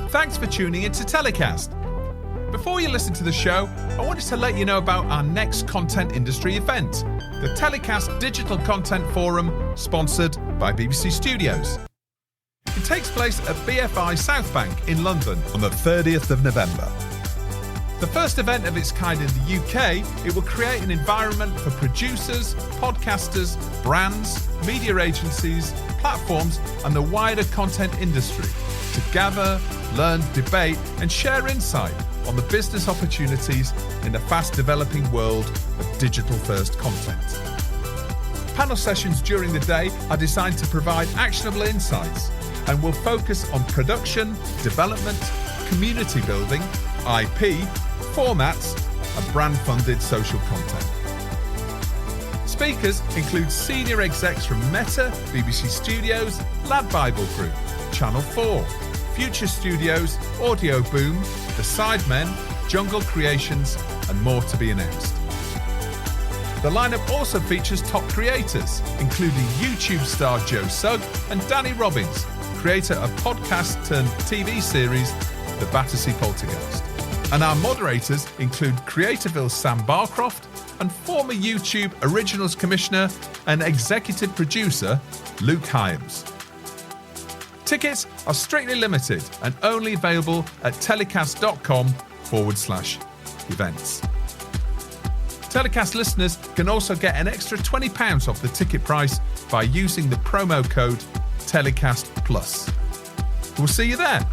Thanks for tuning into TellyCast. Before you listen to the show, I wanted to let you know about our next content industry event, the TellyCast Digital Content Forum, sponsored by BBC Studios. It takes place at BFI South Bank in London on the 30th of November. The first event of its kind in the UK, it will create an environment for producers, podcasters, brands, media agencies, platforms and the wider content industry to gather, learn, debate and share insight on the business opportunities in the fast-developing world of digital-first content. Panel sessions during the day are designed to provide actionable insights and will focus on production, development, community building, IP, formats and brand-funded social content. Speakers include senior execs from Meta, BBC Studios, Lad Bible Group, Channel 4, Future Studios, Audio Boom, The Sidemen, Jungle Creations and more to be announced. The lineup also features top creators, including YouTube star Joe Sugg and Danny Robbins, creator of podcast-turned-TV series The Battersea Poltergeist. And our moderators include Creatorville's Sam Barcroft and former YouTube Originals Commissioner and Executive Producer Luke Hyams. Tickets are strictly limited and only available at telecast.com/events. TellyCast listeners can also get an extra £20 off the ticket price by using the promo code TellyCast+. We'll see you there.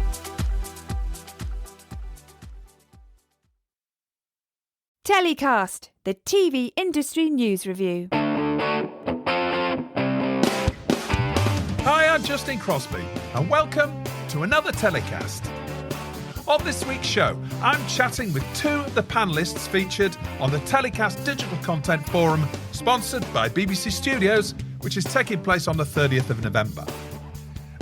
TellyCast, the TV industry news review. Hi, I'm Justin Crosby, and welcome to another TellyCast. On this week's show, I'm chatting with two of the panellists featured on the TellyCast Digital Content Forum, sponsored by BBC Studios, which is taking place on the 30th of November.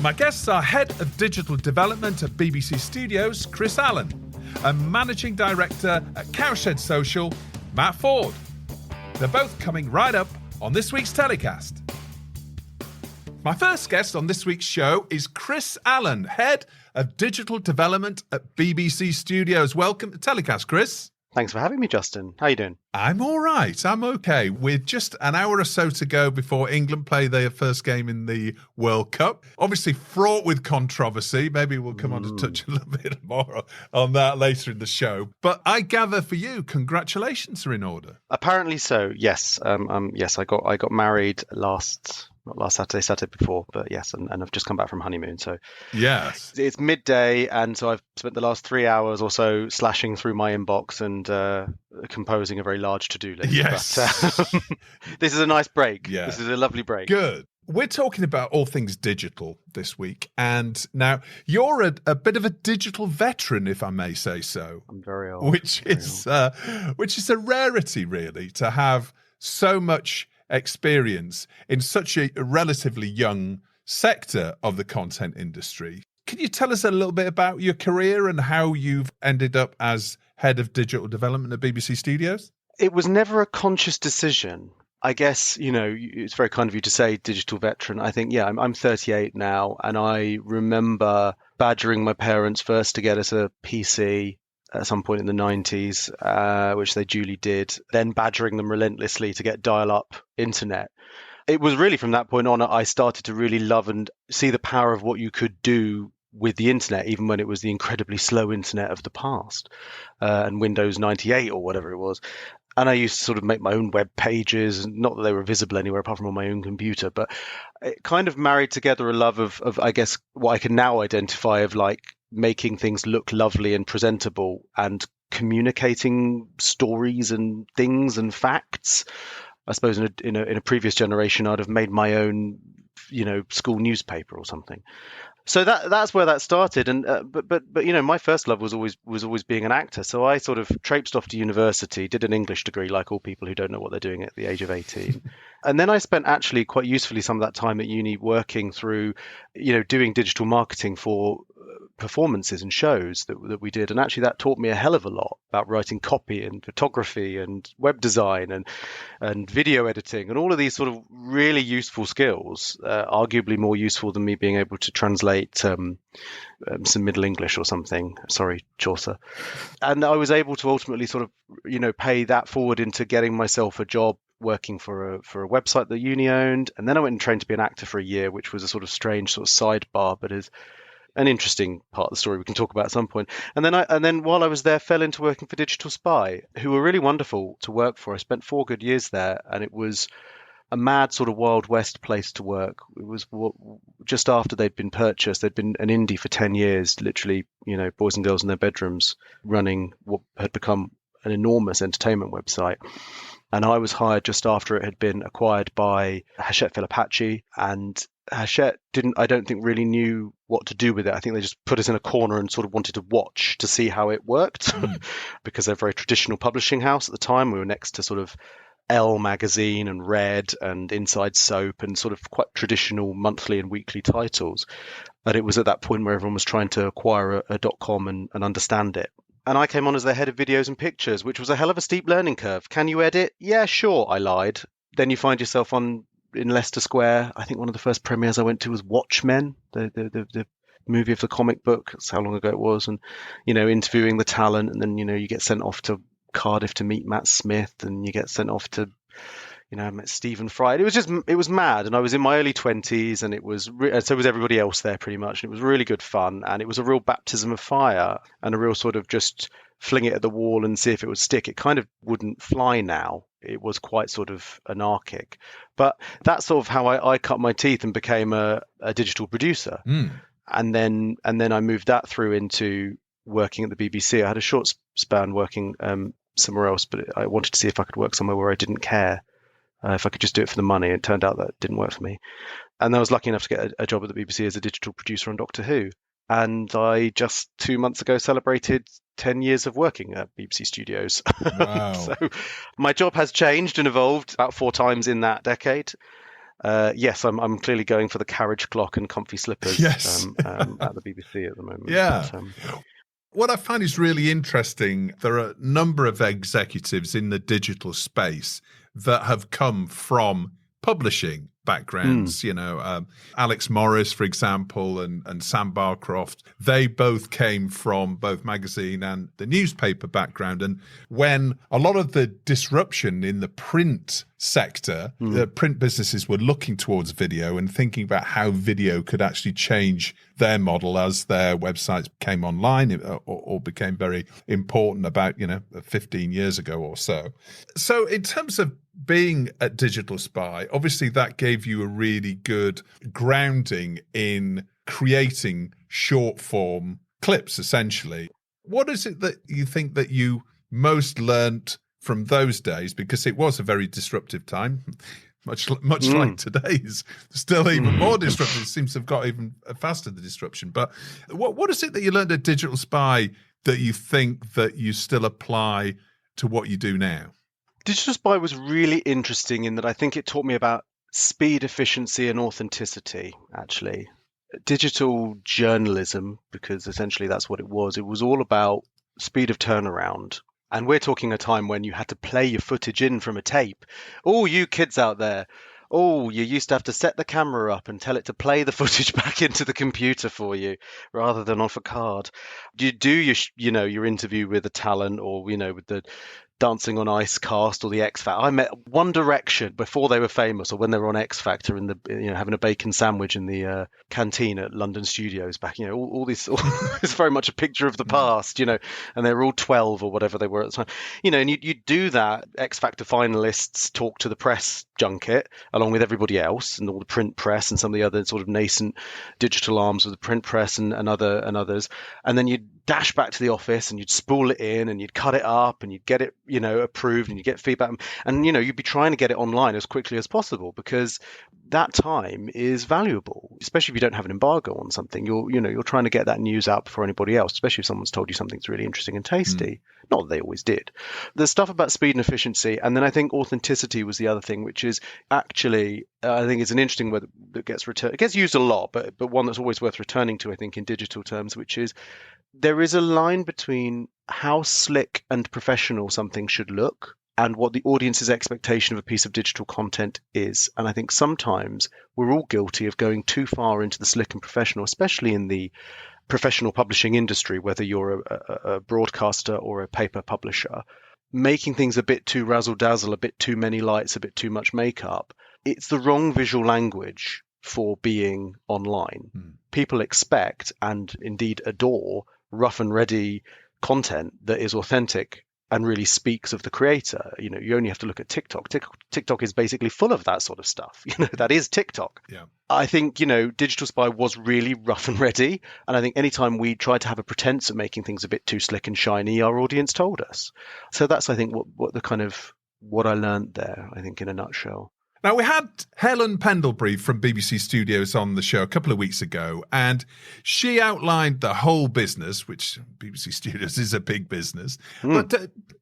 My guests are Head of Digital Development at BBC Studios, Chris Allen, and Managing Director at Cowshed Social, Matt Ford. They're both coming right up on this week's TellyCast. My first guest on this week's show is Chris Allen, Head of Digital Development at BBC Studios. Welcome to TellyCast, Chris. Thanks for having me, Justin. How you doing? I'm all right. I'm okay. With just an hour or so to go before England play their first game in the World Cup. Obviously fraught with controversy. Maybe we'll come on to touch a little bit more on that later in the show. But I gather for you, congratulations are in order. Apparently so. Yes. Yes. I got married not last Saturday before, but yes, and I've just come back from honeymoon. So yes, it's midday, and so I've spent the last 3 hours or so slashing through my inbox and composing a very large to-do list. Yes, but, this is a nice break. Yeah, this is a lovely break. Good. We're talking about all things digital this week, and now you're a bit of a digital veteran, if I may say so. I'm very old, which is a rarity, really, to have so much experience in such a relatively young sector of the content industry. Can you tell us a little bit about your career and how you've ended up as Head of Digital Development at BBC Studios? It was never a conscious decision. I guess, it's very kind of you to say digital veteran. I think, I'm 38 now, and I remember badgering my parents first to get us a PC at some point in the 90s, which they duly did, then badgering them relentlessly to get dial-up internet. It was really from that point on I started to really love and see the power of what you could do with the internet, even when it was the incredibly slow internet of the past, and Windows 98 or whatever it was. And I used to sort of make my own web pages, not that they were visible anywhere apart from on my own computer, but it kind of married together a love of I guess, what I can now identify of like making things look lovely and presentable and communicating stories and things and facts. I suppose in a previous generation, I'd have made my own, school newspaper or something. So that's where that started, and but my first love was always being an actor. So I sort of traipsed off to university, did an English degree, like all people who don't know what they're doing at the age of 18, and then I spent actually quite usefully some of that time at uni working through, doing digital marketing for performances and shows that we did. And actually that taught me a hell of a lot about writing copy and photography and web design and video editing and all of these sort of really useful skills, arguably more useful than me being able to translate some Middle English or something. Sorry, Chaucer. And I was able to ultimately sort of, pay that forward into getting myself a job working for a website that uni owned. And then I went and trained to be an actor for a year, which was a sort of strange sort of sidebar, but is an interesting part of the story we can talk about at some point. And then while I was there, fell into working for Digital Spy, who were really wonderful to work for. I spent 4 good years there, and it was a mad sort of Wild West place to work. It was just after they'd been purchased. They'd been an indie for 10 years, literally, boys and girls in their bedrooms running what had become an enormous entertainment website. And I was hired just after it had been acquired by Hachette Philipacci, and Hachette I don't think really knew what to do with it. I think they just put us in a corner and sort of wanted to watch to see how it worked because they're a very traditional publishing house at the time. We were next to sort of Elle magazine and Red and Inside Soap and sort of quite traditional monthly and weekly titles. And it was at that point where everyone was trying to acquire a .com and understand it. And I came on as the head of videos and pictures, which was a hell of a steep learning curve. Can you edit? Yeah, sure, I lied. Then you find yourself in Leicester Square. I think one of the first premieres I went to was Watchmen, the movie of the comic book. That's how long ago it was. And, interviewing the talent. And then, you get sent off to Cardiff to meet Matt Smith, and you get sent off to, I met Stephen Fry. It was mad. And I was in my early 20s, and so was everybody else there pretty much. And it was really good fun. And it was a real baptism of fire and a real sort of just fling it at the wall and see if it would stick. It kind of wouldn't fly now. It was quite sort of anarchic. But that's sort of how I cut my teeth and became a digital producer. And then I moved that through into working at the BBC. I had a short span working somewhere else, but I wanted to see if I could work somewhere where I didn't care. If I could just do it for the money. It turned out that didn't work for me. And I was lucky enough to get a job at the BBC as a digital producer on Doctor Who. And I just 2 months ago celebrated 10 years of working at BBC Studios. Wow. So my job has changed and evolved about 4 times in that decade. Yes, I'm clearly going for the carriage clock and comfy slippers at the BBC at the moment. Yeah. But, what I find is really interesting, there are a number of executives in the digital space that have come from publishing backgrounds, Alex Morris, for example, and Sam Barcroft. They both came from both magazine and the newspaper background. And when a lot of the disruption in the print sector, the print businesses were looking towards video and thinking about how video could actually change their model as their websites came online or became very important about, 15 years ago or so. So in terms of being at Digital Spy, obviously that gave you a really good grounding in creating short form clips, essentially. What is it that you think that you most learnt from those days? Because it was a very disruptive time, much like today's. Still even more disruptive. It seems to have got even faster, the disruption. But what is it that you learned at Digital Spy that you think that you still apply to what you do now? Digital Spy was really interesting in that I think it taught me about speed, efficiency, and authenticity, actually. Digital journalism, because essentially that's what it was. It was all about speed of turnaround. And we're talking a time when you had to play your footage in from a tape. Oh, you kids out there. Oh, you used to have to set the camera up and tell it to play the footage back into the computer for you rather than off a card. You do your interview with a talent or, with the Dancing on Ice cast or the X Factor. I met One Direction before they were famous, or when they were on X Factor in the having a bacon sandwich in the canteen at London Studios back. All this it's very much a picture of the past. And they were all 12 or whatever they were at the time. And you do that. X Factor finalists talk to the press junket along with everybody else and all the print press and some of the other sort of nascent digital arms of the print press and others, and then you dash back to the office and you'd spool it in and you'd cut it up and you'd get it, approved, and you get feedback, and you'd be trying to get it online as quickly as possible, because that time is valuable, especially if you don't have an embargo on something. You're trying to get that news out before anybody else, especially if someone's told you something's really interesting and tasty. Not that they always did. There's stuff about speed and efficiency, and then I think authenticity was the other thing, which is actually, I think it's an interesting word that gets returned. It gets used a lot, but one that's always worth returning to, I think, in digital terms, which is there is a line between how slick and professional something should look and what the audience's expectation of a piece of digital content is. And I think sometimes we're all guilty of going too far into the slick and professional, especially in the professional publishing industry, whether you're a broadcaster or a paper publisher, making things a bit too razzle-dazzle, a bit too many lights, a bit too much makeup. It's the wrong visual language for being online. People expect and indeed adore rough and ready content that is authentic and really speaks of the creator. You only have to look at TikTok. TikTok is basically full of that sort of stuff. That is TikTok. Yeah. I think, Digital Spy was really rough and ready. And I think anytime we tried to have a pretense of making things a bit too slick and shiny, our audience told us. So that's, I think, what I learned there, I think, in a nutshell. Now, we had Helen Pendlebury from BBC Studios on the show a couple of weeks ago, and she outlined the whole business, which BBC Studios is a big business. But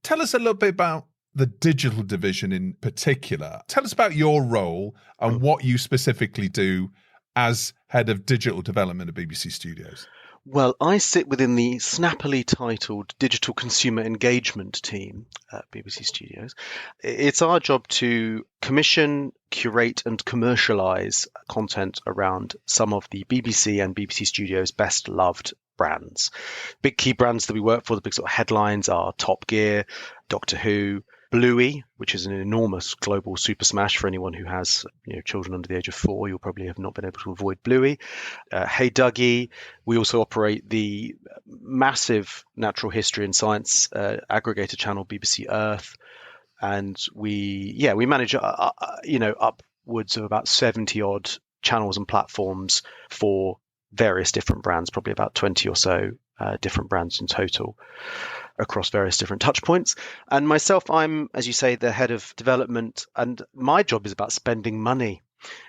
tell us a little bit about the digital division in particular. Tell us about your role and what you specifically do as head of digital development at BBC Studios. Well, I sit within the snappily titled Digital Consumer Engagement team at BBC Studios. It's our job to commission, curate and commercialise content around some of the BBC and BBC Studios best loved brands. Big key brands that we work for, the big sort of headlines are Top Gear, Doctor Who, Bluey, which is an enormous global super smash for anyone who has children under the age of 4. You'll probably have not been able to avoid Bluey. Hey Dougie. We also operate the massive natural history and science aggregator channel BBC Earth, and we manage upwards of about 70 odd channels and platforms for various different brands, probably about 20 or so different brands in total across various different touch points. And myself, I'm, as you say, the head of development, and my job is about spending money,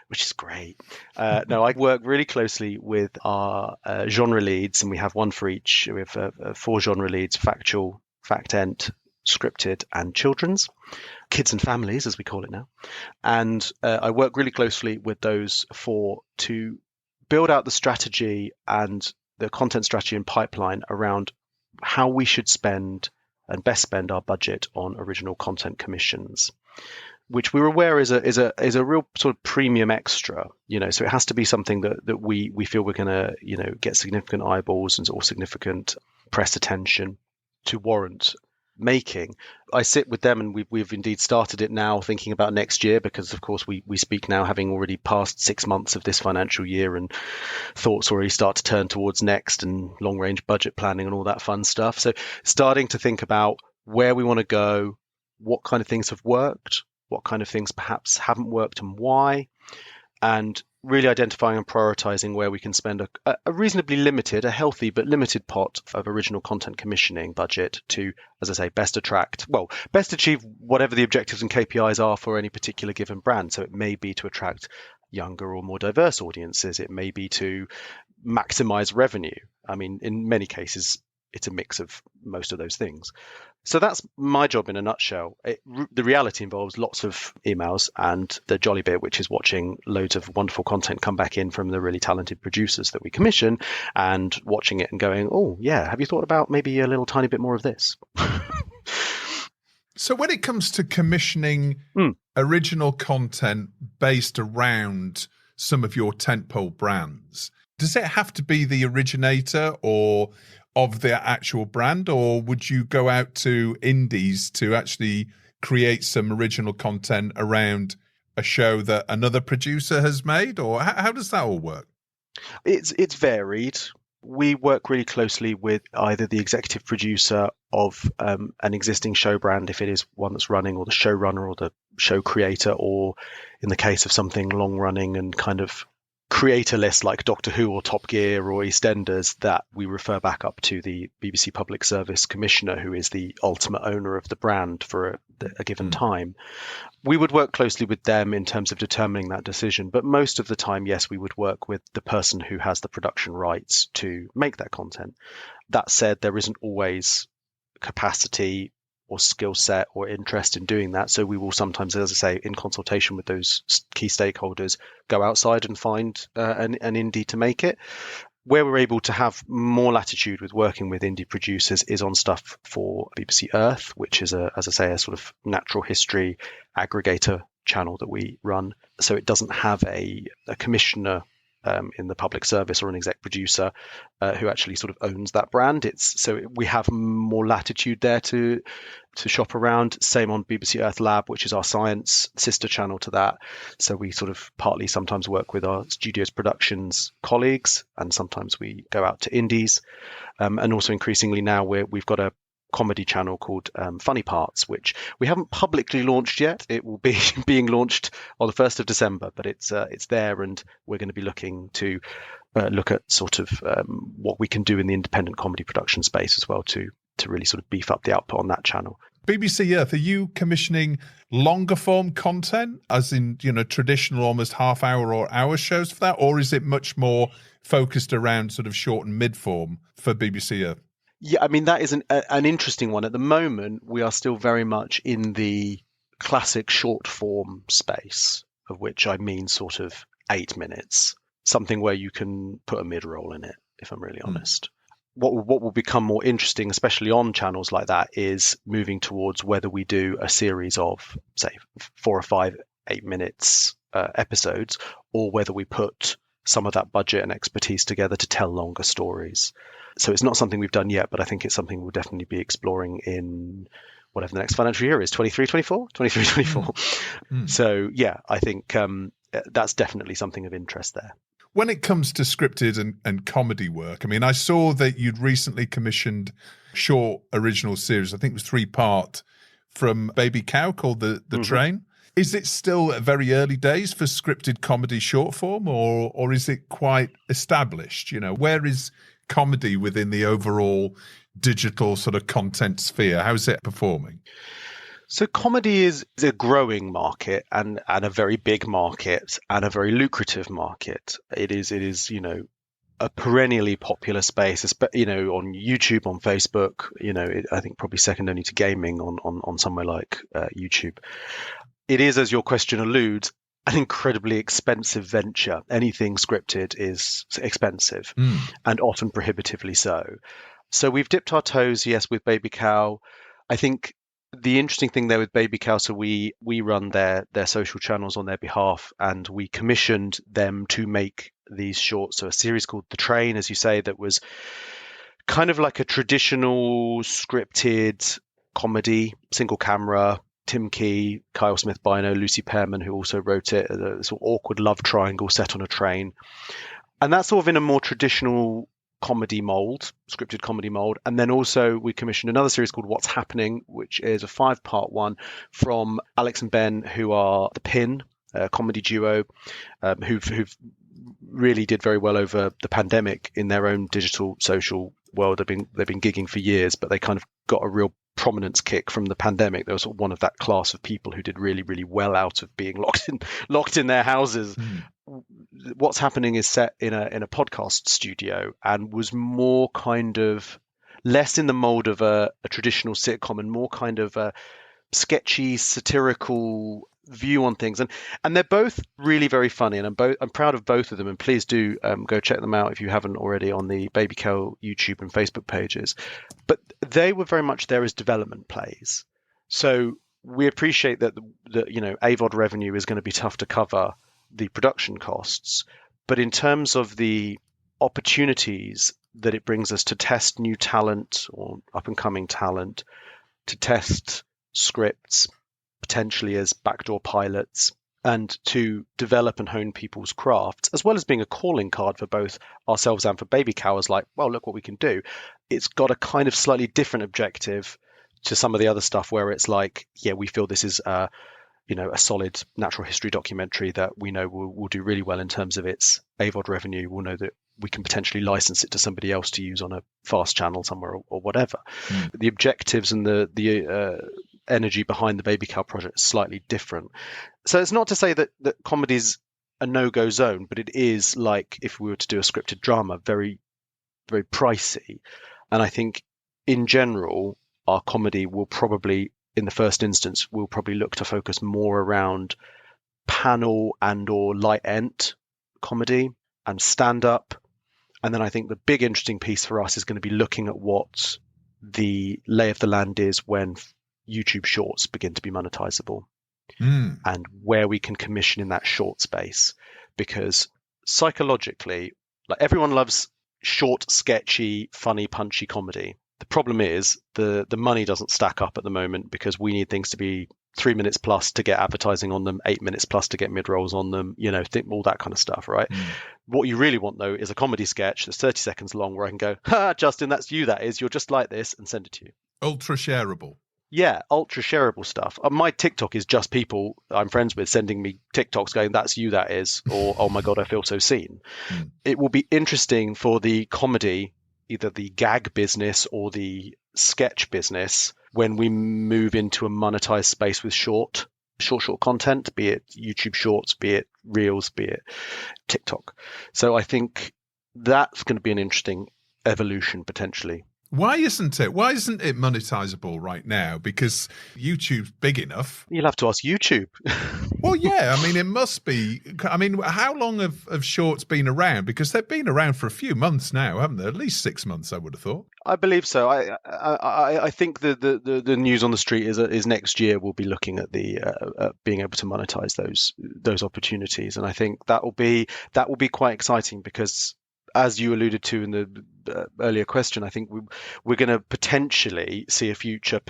which is great. No, I work really closely with our genre leads, and we have one for each. We have 4 genre leads: factual, fact-ent, scripted, and children's. Kids and families, as we call it now. And I work really closely with those 4 to build out the strategy and the content strategy and pipeline around how we should spend and best spend our budget on original content commissions, which we're aware is a real sort of premium extra, so it has to be something that we feel we're going to, get significant eyeballs or significant press attention to warrant making. I sit with them, and we've indeed started it now, thinking about next year, because of course we speak now having already passed 6 months of this financial year, and thoughts already start to turn towards next and long range budget planning and all that fun stuff. So starting to think about where we want to go, what kind of things have worked, what kind of things perhaps haven't worked and why, and really identifying and prioritizing where we can spend a reasonably limited, a healthy but limited pot of original content commissioning budget to, as I say, best achieve whatever the objectives and KPIs are for any particular given brand. So it may be to attract younger or more diverse audiences. It may be to maximize revenue. I mean, in many cases, it's a mix of most of those things. So that's my job in a nutshell. The reality involves lots of emails and the jolly bit, which is watching loads of wonderful content come back in from the really talented producers that we commission, and watching it and going, oh, yeah, have you thought about maybe a little tiny bit more of this? So when it comes to commissioning original content based around some of your tentpole brands, does it have to be the originator or of the actual brand, or would you go out to indies to actually create some original content around a show that another producer has made, or how does that all work? It's varied. We work really closely with either the executive producer of an existing show brand, if it is one that's running, or the showrunner or the show creator, or in the case of something long running and kind of creator lists like Doctor Who or Top Gear or EastEnders, that we refer back up to the BBC Public Service Commissioner, who is the ultimate owner of the brand for a given time. We would work closely with them in terms of determining that decision. But most of the time, yes, we would work with the person who has the production rights to make that content. That said, there isn't always capacity or skill set or interest in doing that. So we will sometimes, as I say, in consultation with those key stakeholders, go outside and find an indie to make it. Where we're able to have more latitude with working with indie producers is on stuff for BBC Earth, which is, as I say, a sort of natural history aggregator channel that we run. So it doesn't have a commissioner in the public service or an exec producer who actually sort of owns that brand. We have more latitude there to shop around. Same on BBC Earth Lab, which is our science sister channel to that. So we sort of partly sometimes work with our studios productions colleagues, and sometimes we go out to indies. And also increasingly now we've got a comedy channel called Funny Parts, which we haven't publicly launched yet. It will be being launched on the 1st of December, but it's there, and we're going to be looking to look at sort of what we can do in the independent comedy production space as well to really sort of beef up the output on that channel. BBC Earth, are you commissioning longer form content, as in, traditional almost half hour or hour shows for that, or is it much more focused around sort of short and mid form for BBC Earth? Yeah, I mean, that is an interesting one. At the moment, we are still very much in the classic short form space, of which I mean sort of 8 minutes, something where you can put a mid-roll in it, if I'm really honest. What will become more interesting, especially on channels like that, is moving towards whether we do a series of, say, 4 or 5 8 minutes episodes, or whether we put some of that budget and expertise together to tell longer stories. So it's not something we've done yet, but I think it's something we'll definitely be exploring in whatever the next financial year is, 23-24. So yeah, I think that's definitely something of interest there. When it comes to scripted and comedy work, I mean, I saw that you'd recently commissioned short original series, I think it was 3-part, from Baby Cow called The Train. Is it still at very early days for scripted comedy short form, or is it quite established? Where is comedy within the overall digital sort of content sphere? How's it performing? So comedy is a growing market and a very big market and a very lucrative market. It is a perennially popular space, on YouTube, on Facebook, I think probably second only to gaming on somewhere like YouTube. It is, as your question alludes, an incredibly expensive venture. Anything scripted is expensive and often prohibitively so. So we've dipped our toes, yes, with Baby Cow. I think the interesting thing there with Baby Cow, so we run their social channels on their behalf, and we commissioned them to make these shorts. So a series called The Train, as you say, that was kind of like a traditional scripted comedy, single camera. Tim Key, Kyle Smith-Bino, Lucy Pearman, who also wrote it, a sort of awkward love triangle set on a train. And that's sort of in a more traditional comedy mold, scripted comedy mold. And then also we commissioned another series called What's Happening, which is a 5-part one from Alex and Ben, who are the Pin, a comedy duo, who've really did very well over the pandemic in their own digital social world. They've been gigging for years, but they kind of got a real prominence kick from the pandemic. There was one of that class of people who did really, really well out of being locked in their houses. What's Happening is set in a podcast studio and was more kind of less in the mold of a traditional sitcom and more kind of a sketchy, satirical view on things, and they're both really very funny, and I'm proud of both of them, and please do go check them out if you haven't already on the Baby Cow YouTube and Facebook pages. But they were very much there as development plays, so we appreciate that AVOD revenue is going to be tough to cover the production costs, but in terms of the opportunities that it brings us to test new talent or up and coming talent, to test scripts potentially as backdoor pilots, and to develop and hone people's crafts, as well as being a calling card for both ourselves and for Baby Cow, as like, well, look what we can do. It's got a kind of slightly different objective to some of the other stuff where it's like, yeah, we feel this is a solid natural history documentary that we know will do really well in terms of its AVOD revenue. We'll know that we can potentially license it to somebody else to use on a fast channel somewhere or whatever. The objectives and the energy behind the Baby Cow project is slightly different. So it's not to say that comedy's a no-go zone, but it is, like if we were to do a scripted drama, very, very pricey. And I think in general, our comedy will probably, in the first instance, we'll probably look to focus more around panel and or light ent comedy and stand-up. And then I think the big interesting piece for us is going to be looking at what the lay of the land is when YouTube Shorts begin to be monetizable, and where we can commission in that short space. Because psychologically, like, everyone loves short, sketchy, funny, punchy comedy. The problem is the money doesn't stack up at the moment, because we need things to be 3 minutes plus to get advertising on them, 8 minutes plus to get mid-rolls on them, all that kind of stuff, right? What you really want, though, is a comedy sketch that's 30 seconds long where I can go, "Ha, Justin, that's you, that is. You're just like this," and send it to you. Ultra shareable. Yeah, ultra shareable stuff. My TikTok is just people I'm friends with sending me TikToks going, "That's you, that is," or "Oh my God, I feel so seen." It will be interesting for the comedy, either the gag business or the sketch business, when we move into a monetized space with short content, be it YouTube Shorts, be it Reels, be it TikTok. So I think that's going to be an interesting evolution potentially. Why isn't it? Why isn't it monetizable right now? Because YouTube's big enough. You'll have to ask YouTube. Well, yeah, I mean, it must be. I mean, how long have Shorts been around? Because they've been around for a few months now, haven't they? At least 6 months, I would have thought. I believe so. I think the news on the street is next year we'll be looking at the being able to monetize those opportunities, and I think that will be quite exciting, because, as you alluded to in the earlier question, I think we're going to potentially see a future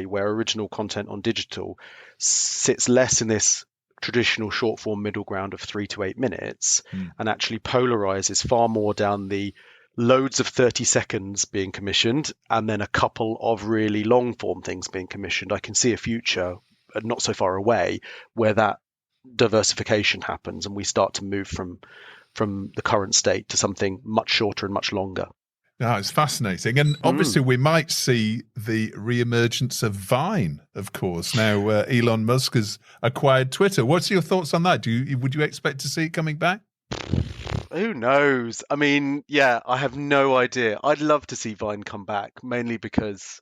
where original content on digital sits less in this traditional short form middle ground of 3 to 8 minutes and actually polarizes far more down the loads of 30 seconds being commissioned and then a couple of really long form things being commissioned. I can see a future not so far away where that diversification happens and we start to move from the current state to something much shorter and much longer. No, it's fascinating. And obviously we might see the reemergence of Vine, of course. Now, Elon Musk has acquired Twitter. What's your thoughts on that? Would you expect to see it coming back? Who knows? I mean, yeah, I have no idea. I'd love to see Vine come back, mainly because...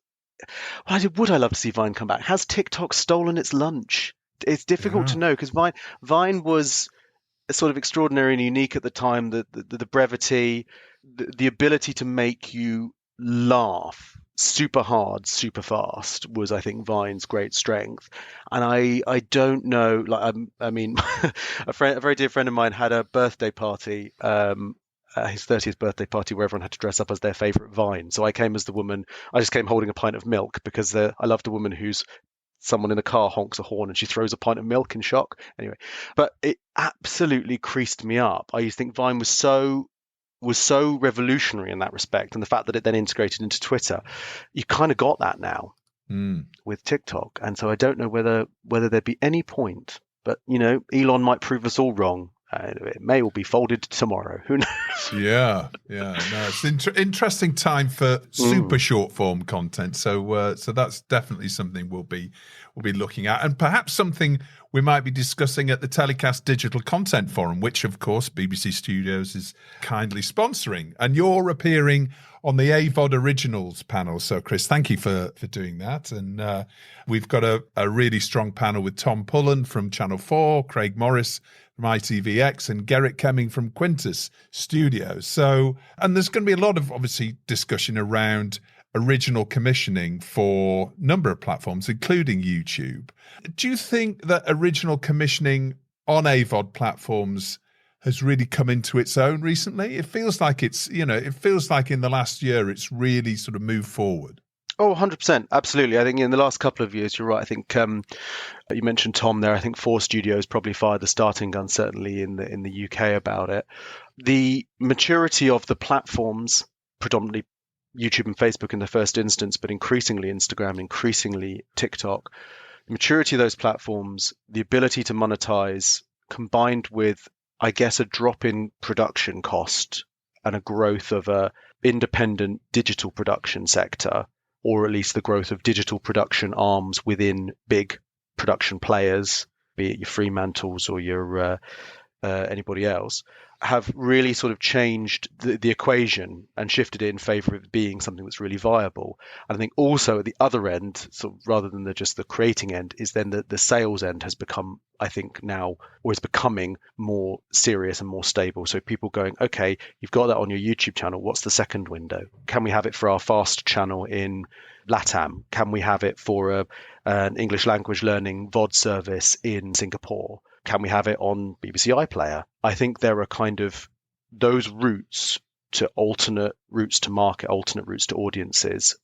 would I love to see Vine come back? Has TikTok stolen its lunch? It's difficult to know, because Vine was sort of extraordinary and unique at the time. The brevity, the ability to make you laugh super hard, super fast was, I think, Vine's great strength. And I don't know, like, I mean, a very dear friend of mine had a birthday party, his 30th birthday party, where everyone had to dress up as their favorite Vine. So I came as the woman. I just came holding a pint of milk, because I love the woman who's someone in the car honks a horn and she throws a pint of milk in shock. Anyway, but it absolutely creased me up. I used to think Vine was so revolutionary in that respect, and the fact that it then integrated into Twitter, you kind of got that now with TikTok. And so I don't know whether there'd be any point, but Elon might prove us all wrong. It may all be folded tomorrow. Who knows? Yeah. No, it's interesting time for super short form content. So that's definitely something we'll be looking at, and perhaps something we might be discussing at the TellyCast Digital Content Forum, which, of course, BBC Studios is kindly sponsoring. And you're appearing on the AVOD Originals panel. So, Chris, thank you for doing that. And we've got a really strong panel with Tom Pullen from Channel 4, Craig Morris from ITVX, and Gerrit Kemming from Quintus Studios. So, and there's going to be a lot of, obviously, discussion around original commissioning for a number of platforms, including YouTube. Do you think that original commissioning on AVOD platforms has really come into its own recently? It feels like in the last year it's really sort of moved forward. Oh, 100%. Absolutely. I think in the last couple of years, you're right. I think you mentioned Tom there. I think 4 Studios probably fired the starting gun, certainly in the UK, about it. The maturity of the platforms, predominantly YouTube and Facebook in the first instance, but increasingly Instagram, increasingly TikTok, the maturity of those platforms, the ability to monetize, combined with, I guess, a drop in production cost and a growth of a independent digital production sector, or at least the growth of digital production arms within big production players, be it your Fremantles or your anybody else, have really sort of changed the equation and shifted it in favor of being something that's really viable. And I think also at the other end, sort of rather than just the creating end, is then the sales end has become, I think now, or is becoming more serious and more stable. So people going, okay, you've got that on your YouTube channel. What's the second window? Can we have it for our fast channel in LATAM? Can we have it for an English language learning VOD service in Singapore? Can we have it on BBC iPlayer? I think there are kind of those routes to alternate routes to market, alternate routes to audiences,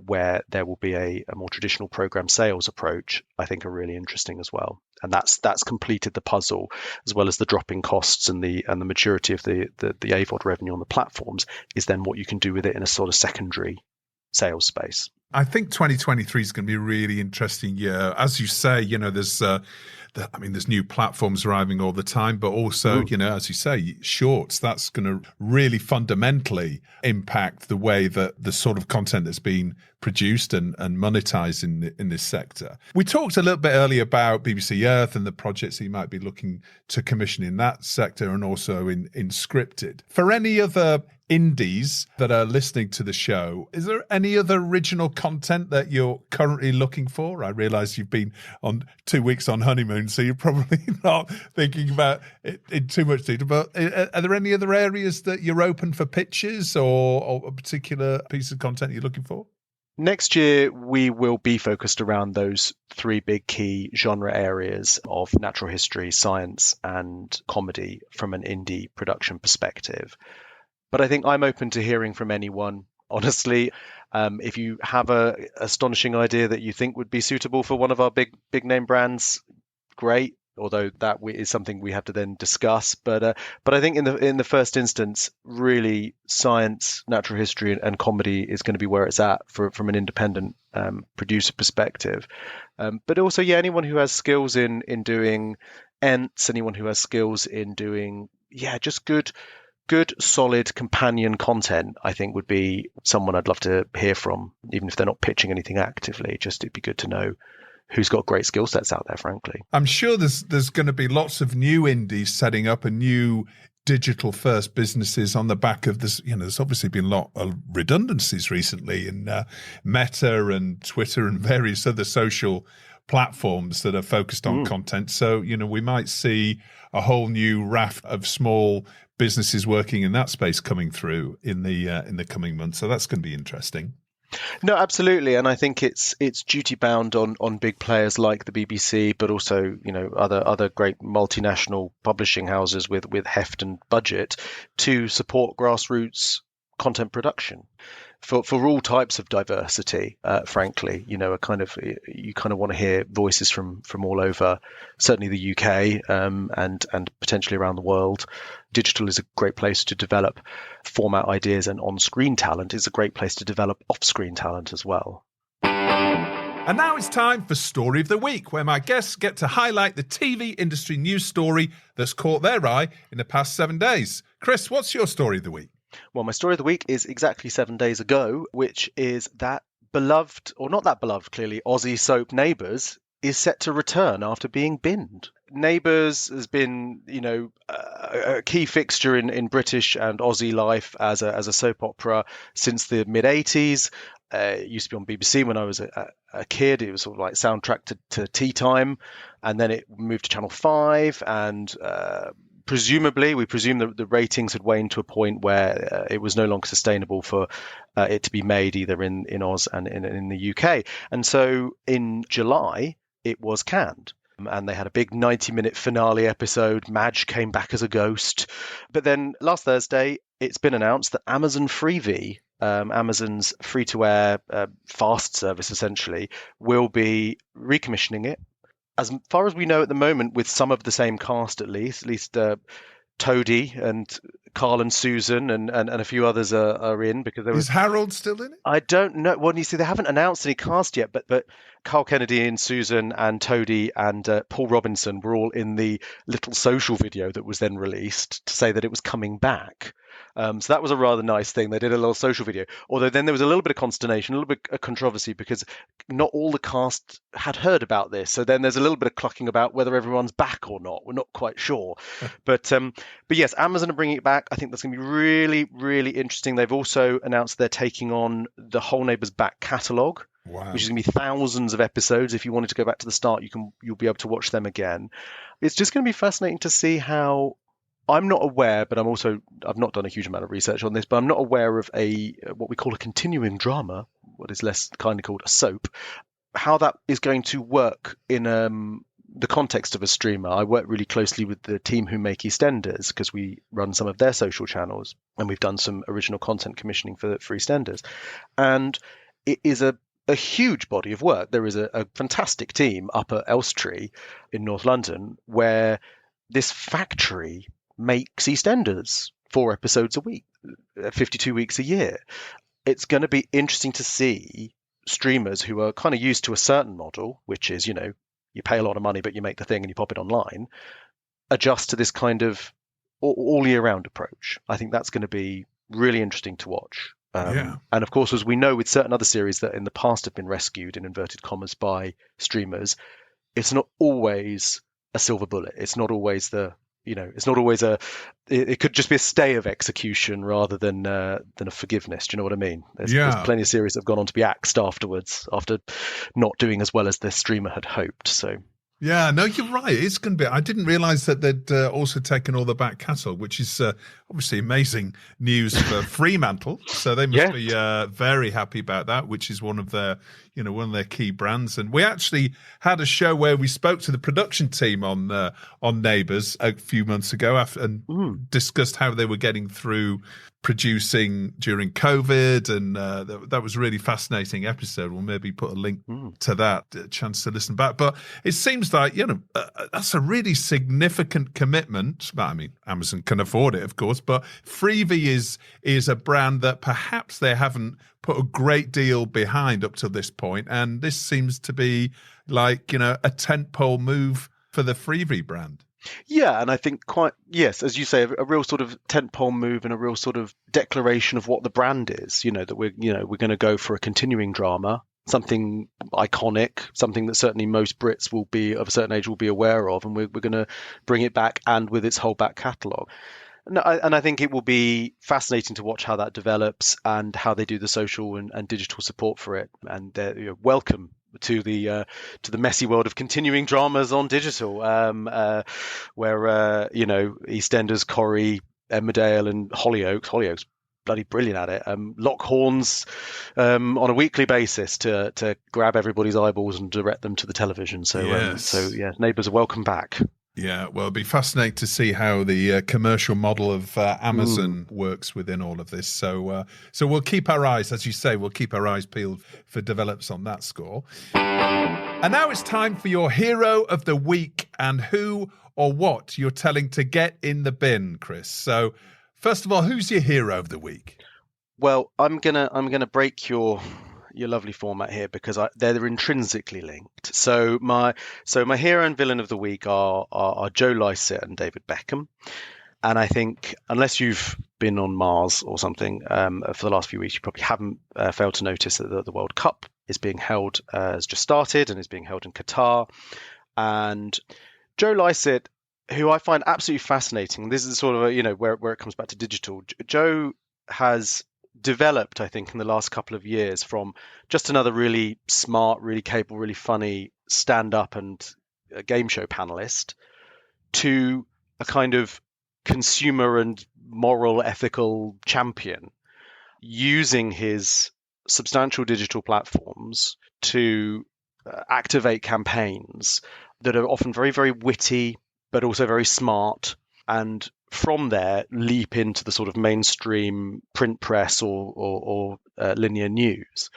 where there will be a more traditional program sales approach, I think are really interesting as well. And that's completed the puzzle, as well as the dropping costs and the maturity of the AVOD revenue on the platforms, is then what you can do with it in a sort of secondary sales space. I think 2023 is going to be a really interesting year. As you say, there's new platforms arriving all the time, but also, as you say, shorts, that's going to really fundamentally impact the way that the sort of content that's been produced and monetized in this sector. We talked a little bit earlier about BBC Earth and the projects that you might be looking to commission in that sector and also in scripted. For any other indies that are listening to the show, is there any other original content that you're currently looking for? I realise you've been on 2 weeks on honeymoon, so you're probably not thinking about it in too much detail, but are there any other areas that you're open for pitches or a particular piece of content you're looking for? Next year, we will be focused around those three big key genre areas of natural history, science, and comedy from an indie production perspective. But I think I'm open to hearing from anyone, honestly. If you have an astonishing idea that you think would be suitable for one of our big name brands, great. Although that is something we have to then discuss. But I think in the first instance, really science, natural history, and comedy is going to be where it's at from an independent producer perspective. But also, anyone who has skills in doing Ents, anyone who has skills in doing just good solid companion content, I think would be someone I'd love to hear from, even if they're not pitching anything actively. Just it'd be good to know who's got great skill sets out there, frankly. I'm sure there's going to be lots of new indies setting up and new digital first businesses on the back of this. There's obviously been a lot of redundancies recently in Meta and Twitter and various other social platforms that are focused on content. So, we might see a whole new raft of small businesses working in that space coming through in the coming months. So that's going to be interesting. No, absolutely, and I think it's duty bound on big players like the BBC, but also other great multinational publishing houses with heft and budget to support grassroots content production for all types of diversity. Frankly, you kind of want to hear voices from all over, certainly the UK and potentially around the world. Digital is a great place to develop format ideas, and on-screen talent is a great place to develop off-screen talent as well. And now it's time for Story of the Week, where my guests get to highlight the TV industry news story that's caught their eye in the past 7 days. Chris, what's your Story of the Week? Well, my Story of the Week is exactly 7 days ago, which is that beloved, or not that beloved, clearly, Aussie soap Neighbours is set to return after being binned. Neighbours has been, a key fixture in British and Aussie life as a soap opera since the mid-80s. It used to be on BBC when I was a kid. It was sort of like soundtrack to tea time, and then it moved to Channel 5, and we presume that the ratings had waned to a point where it was no longer sustainable for it to be made either in Oz and in the UK. And so in July, it was canned. And they had a big 90-minute finale episode. Madge came back as a ghost. But then last Thursday, it's been announced that Amazon Freevee, Amazon's free-to-air fast service, essentially, will be recommissioning it. As far as we know at the moment, with some of the same cast at least Toadie and Carl and Susan and a few others are in, because there was. Is Harold still in it? I don't know. Well, you see, they haven't announced any cast yet, but Carl Kennedy and Susan and Toadie and Paul Robinson were all in the little social video that was then released to say that it was coming back. So that was a rather nice thing. They did a little social video. Although then there was a little bit of consternation, a little bit of controversy, because not all the cast had heard about this. So then there's a little bit of clucking about whether everyone's back or not. We're not quite sure. But yes, Amazon are bringing it back. I think that's going to be really, really interesting. They've also announced they're taking on the whole Neighbours back catalogue. Wow. Which is going to be thousands of episodes. If you wanted to go back to the start, you'll be able to watch them again. It's just going to be fascinating to see how. I'm not aware, but I've not done a huge amount of research on this, but I'm not aware of what we call a continuing drama, what is less kindly called a soap, how that is going to work in the context of a streamer. I work really closely with the team who make EastEnders, because we run some of their social channels, and we've done some original content commissioning for EastEnders. And it is a huge body of work. There is a fantastic team up at Elstree in North London, where this factory makes EastEnders 4 episodes a week, 52 weeks a year. It's going to be interesting to see streamers who are kind of used to a certain model, which is, you pay a lot of money, but you make the thing and you pop it online, adjust to this kind of all year round approach. I think that's going to be really interesting to watch. And of course, as we know with certain other series that in the past have been rescued, in inverted commas, by streamers, it's not always a silver bullet. It's not always it's not always it could just be a stay of execution rather than a forgiveness. Do you know what I mean? There's plenty of series that have gone on to be axed afterwards, after not doing as well as the streamer had hoped. So. Yeah, no, you're right. It's going to be. I didn't realise that they'd also taken all the back catalogue, which is obviously amazing news for Fremantle. So they must be very happy about that, which is one of their key brands. And we actually had a show where we spoke to the production team on Neighbours a few months ago and discussed how they were getting through producing during COVID, and that was a really fascinating episode. We'll maybe put a link to that, a chance to listen back. But it seems like, that's a really significant commitment. I mean, Amazon can afford it, of course, but Freevee is a brand that perhaps they haven't put a great deal behind up to this point, and this seems to be like, a tentpole move for the Freevee brand. Yeah, and I think as you say, a real sort of tentpole move and a real sort of declaration of what the brand is. That we're going to go for a continuing drama, something iconic, something that certainly most Brits will be of a certain age will be aware of, and we're going to bring it back, and with its whole back catalogue. And I think it will be fascinating to watch how that develops and how they do the social and digital support for it. And they're welcome to the messy world of continuing dramas on digital, where EastEnders, Corrie, Emmerdale, and Hollyoaks bloody brilliant at it. Lock horns on a weekly basis to grab everybody's eyeballs and direct them to the television. So Neighbours are welcome back. Yeah, well, it'll be fascinating to see how the commercial model of Amazon works within all of this. So we'll keep our eyes, as you say, peeled for develops on that score. And now it's time for your hero of the week and who or what you're telling to get in the bin, Chris. So first of all, who's your hero of the week? Well, I'm gonna break your lovely format here, because they're intrinsically linked. So my hero and villain of the week are Joe Lycett and David Beckham. And I think, unless you've been on Mars or something for the last few weeks, you probably haven't failed to notice that the World Cup is being held, has just started and is being held in Qatar. And Joe Lycett, who I find absolutely fascinating, this is sort of where it comes back to digital. Joe has developed, I think, in the last couple of years from just another really smart, really capable, really funny stand-up and game show panelist to a kind of consumer and moral, ethical champion, using his substantial digital platforms to activate campaigns that are often very, very witty, but also very smart, and from there leap into the sort of mainstream print press or linear news.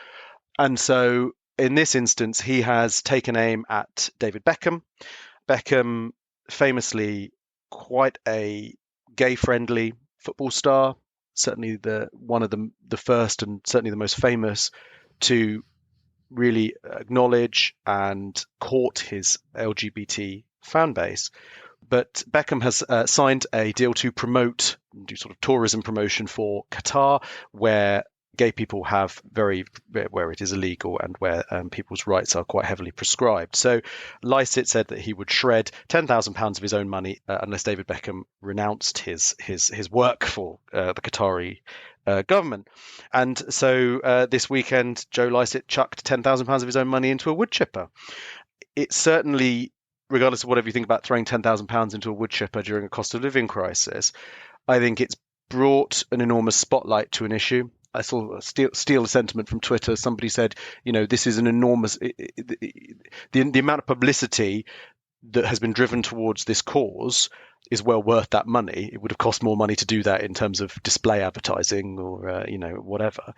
And so in this instance, he has taken aim at David Beckham. Beckham, famously quite a gay-friendly football star, certainly one of the first and certainly the most famous to really acknowledge and court his LGBT fan base. But Beckham has signed a deal to do sort of tourism promotion for Qatar, where gay people have where it is illegal and where people's rights are quite heavily prescribed. So Lycett said that he would shred £10,000 of his own money unless David Beckham renounced his work for the Qatari government. And so this weekend, Joe Lycett chucked £10,000 of his own money into a wood chipper. It certainly, regardless of whatever you think about throwing £10,000 into a wood chipper during a cost of living crisis, I think it's brought an enormous spotlight to an issue. I saw steal a sentiment from Twitter. Somebody said, this is an enormous, the amount of publicity that has been driven towards this cause is well worth that money. It would have cost more money to do that in terms of display advertising or, whatever.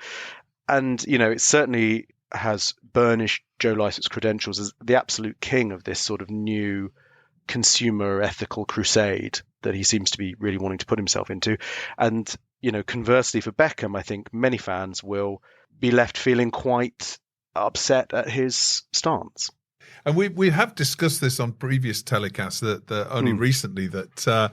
And, it certainly has burnished Joe Lycett's credentials as the absolute king of this sort of new consumer ethical crusade that he seems to be really wanting to put himself into. And, conversely for Beckham, I think many fans will be left feeling quite upset at his stance. And we have discussed this on previous telecasts that only recently that,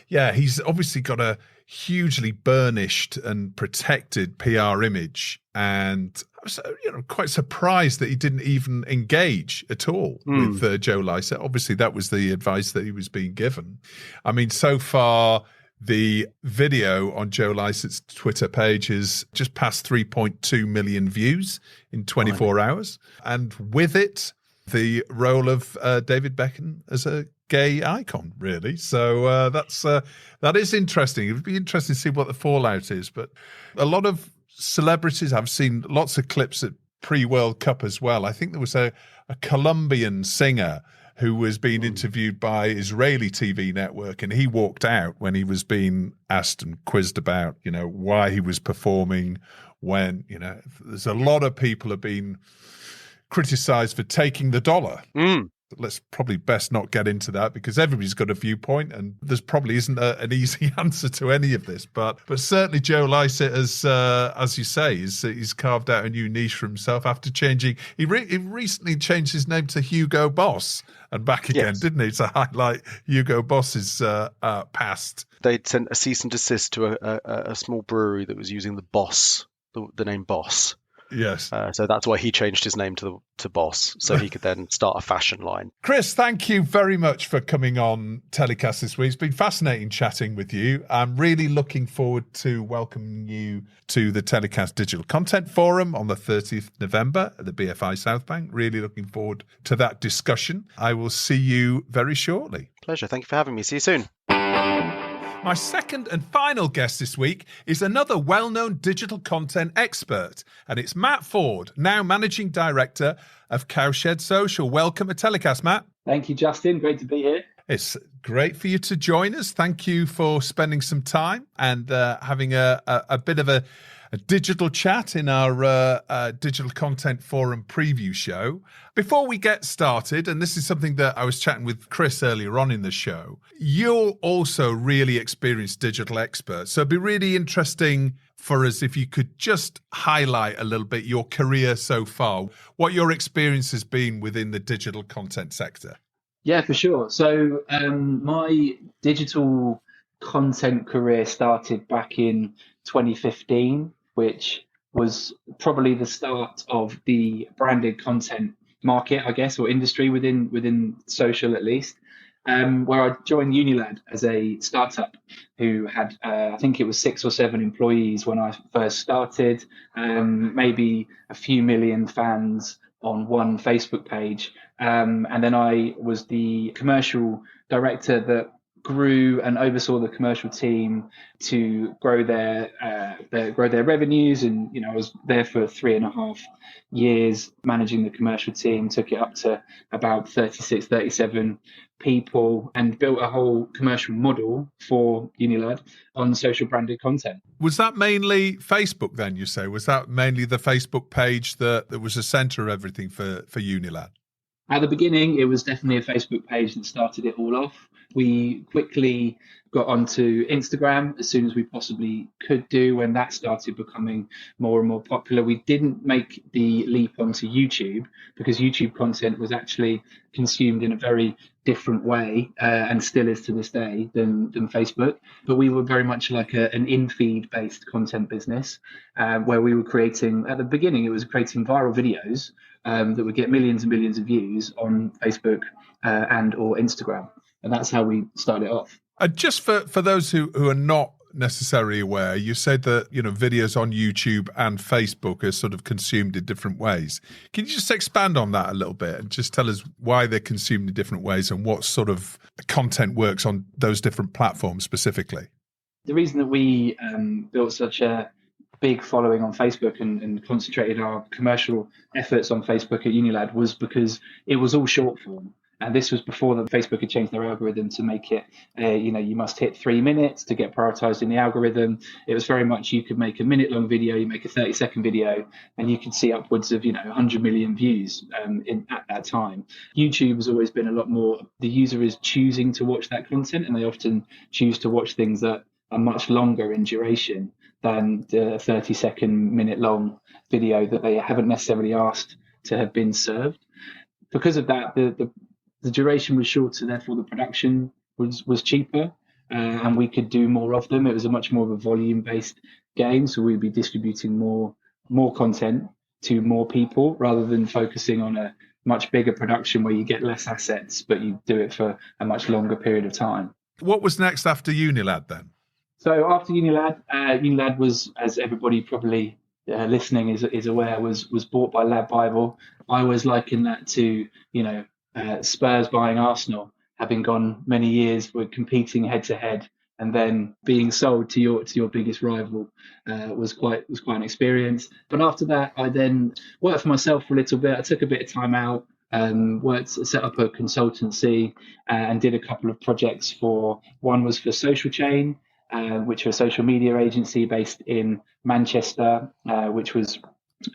he's obviously got a hugely burnished and protected PR image. And I was quite surprised that he didn't even engage at all with Joe Lycett. Obviously, that was the advice that he was being given. I mean, so far, the video on Joe Lycett's Twitter page is just past 3.2 million views in 24 hours. And with it, the role of David Beckham as a gay icon, really. So that is interesting. It would be interesting to see what the fallout is. But a lot of celebrities, I've seen lots of clips at pre-World Cup as well. I think there was a Colombian singer who was being interviewed by Israeli TV network, and he walked out when he was being asked and quizzed about, why he was performing when, there's a lot of people have been criticised for taking the dollar. Let's probably best not get into that because everybody's got a viewpoint and there's probably isn't an easy answer to any of this. But certainly Joe Lycett, as you say, he's carved out a new niche for himself after changing. He recently changed his name to Hugo Boss and back again, didn't he? To highlight Hugo Boss's past. They'd sent a cease and desist to a small brewery that was using the name Boss. Yes. So that's why he changed his name to Boss, so he could then start a fashion line. Chris, thank you very much for coming on TellyCast this week. It's been fascinating chatting with you. I'm really looking forward to welcoming you to the TellyCast Digital Content Forum on the 30th November at the BFI South Bank. Really looking forward to that discussion. I will see you very shortly. Pleasure. Thank you for having me. See you soon. My second and final guest this week is another well-known digital content expert, and it's Matt Ford, now Managing Director of Cowshed Social. Welcome to TellyCast, Matt. Thank you, Justin. Great to be here. It's great for you to join us. Thank you for spending some time and having a bit of a digital chat in our Digital Content Forum preview show. Before we get started, and this is something that I was chatting with Chris earlier on in the show, you're also really experienced digital expert. So it'd be really interesting for us if you could just highlight a little bit your career so far, what your experience has been within the digital content sector. Yeah, for sure. So my digital content career started back in 2015, which was probably the start of the branded content market, I guess, or industry within social at least, where I joined Unilad as a startup who had, I think it was 6 or 7 employees when I first started, maybe a few million fans on one Facebook page. And then I was the commercial director that grew and oversaw the commercial team to grow their revenues, and I was there for 3.5 years managing the commercial team, took it up to about 36-37 people and built a whole commercial model for Unilad on social branded content. Was that mainly Facebook then, you say? Was that mainly the Facebook page that was the centre of everything for Unilad? At the beginning, it was definitely a Facebook page that started it all off. We quickly got onto Instagram as soon as we possibly could do when that started becoming more and more popular. We didn't make the leap onto YouTube because YouTube content was actually consumed in a very different way and still is to this day than Facebook. But we were very much like an in-feed based content business where we were creating, at the beginning, it was creating viral videos that would get millions and millions of views on Facebook and or Instagram. And that's how we started off. Just for those who are not necessarily aware, you said that, videos on YouTube and Facebook are sort of consumed in different ways. Can you just expand on that a little bit and just tell us why they're consumed in different ways and what sort of content works on those different platforms specifically? The reason that we built such a big following on Facebook and concentrated our commercial efforts on Facebook at Unilad was because it was all short form. And this was before that Facebook had changed their algorithm to make it, you must hit 3 minutes to get prioritized in the algorithm. It was very much you could make a minute-long video, you make a 30-second video, and you could see upwards of 100 million views at that time. YouTube has always been a lot more, the user is choosing to watch that content, and they often choose to watch things that are much longer in duration than the 30-second, minute-long video that they haven't necessarily asked to have been served. Because of that, the duration was shorter, therefore the production was cheaper, and we could do more of them. It was a much more of a volume-based game, so we'd be distributing more content to more people rather than focusing on a much bigger production where you get less assets, but you do it for a much longer period of time. What was next after Unilad then? So after Unilad, Unilad was, as everybody probably listening is aware, was bought by Lad Bible. I always liken that to, Spurs buying Arsenal, having gone many years, were competing head to head, and then being sold to your biggest rival was quite an experience. But after that, I then worked for myself for a little bit. I took a bit of time out, set up a consultancy, and did a couple of projects one was for Social Chain, which are a social media agency based in Manchester, which was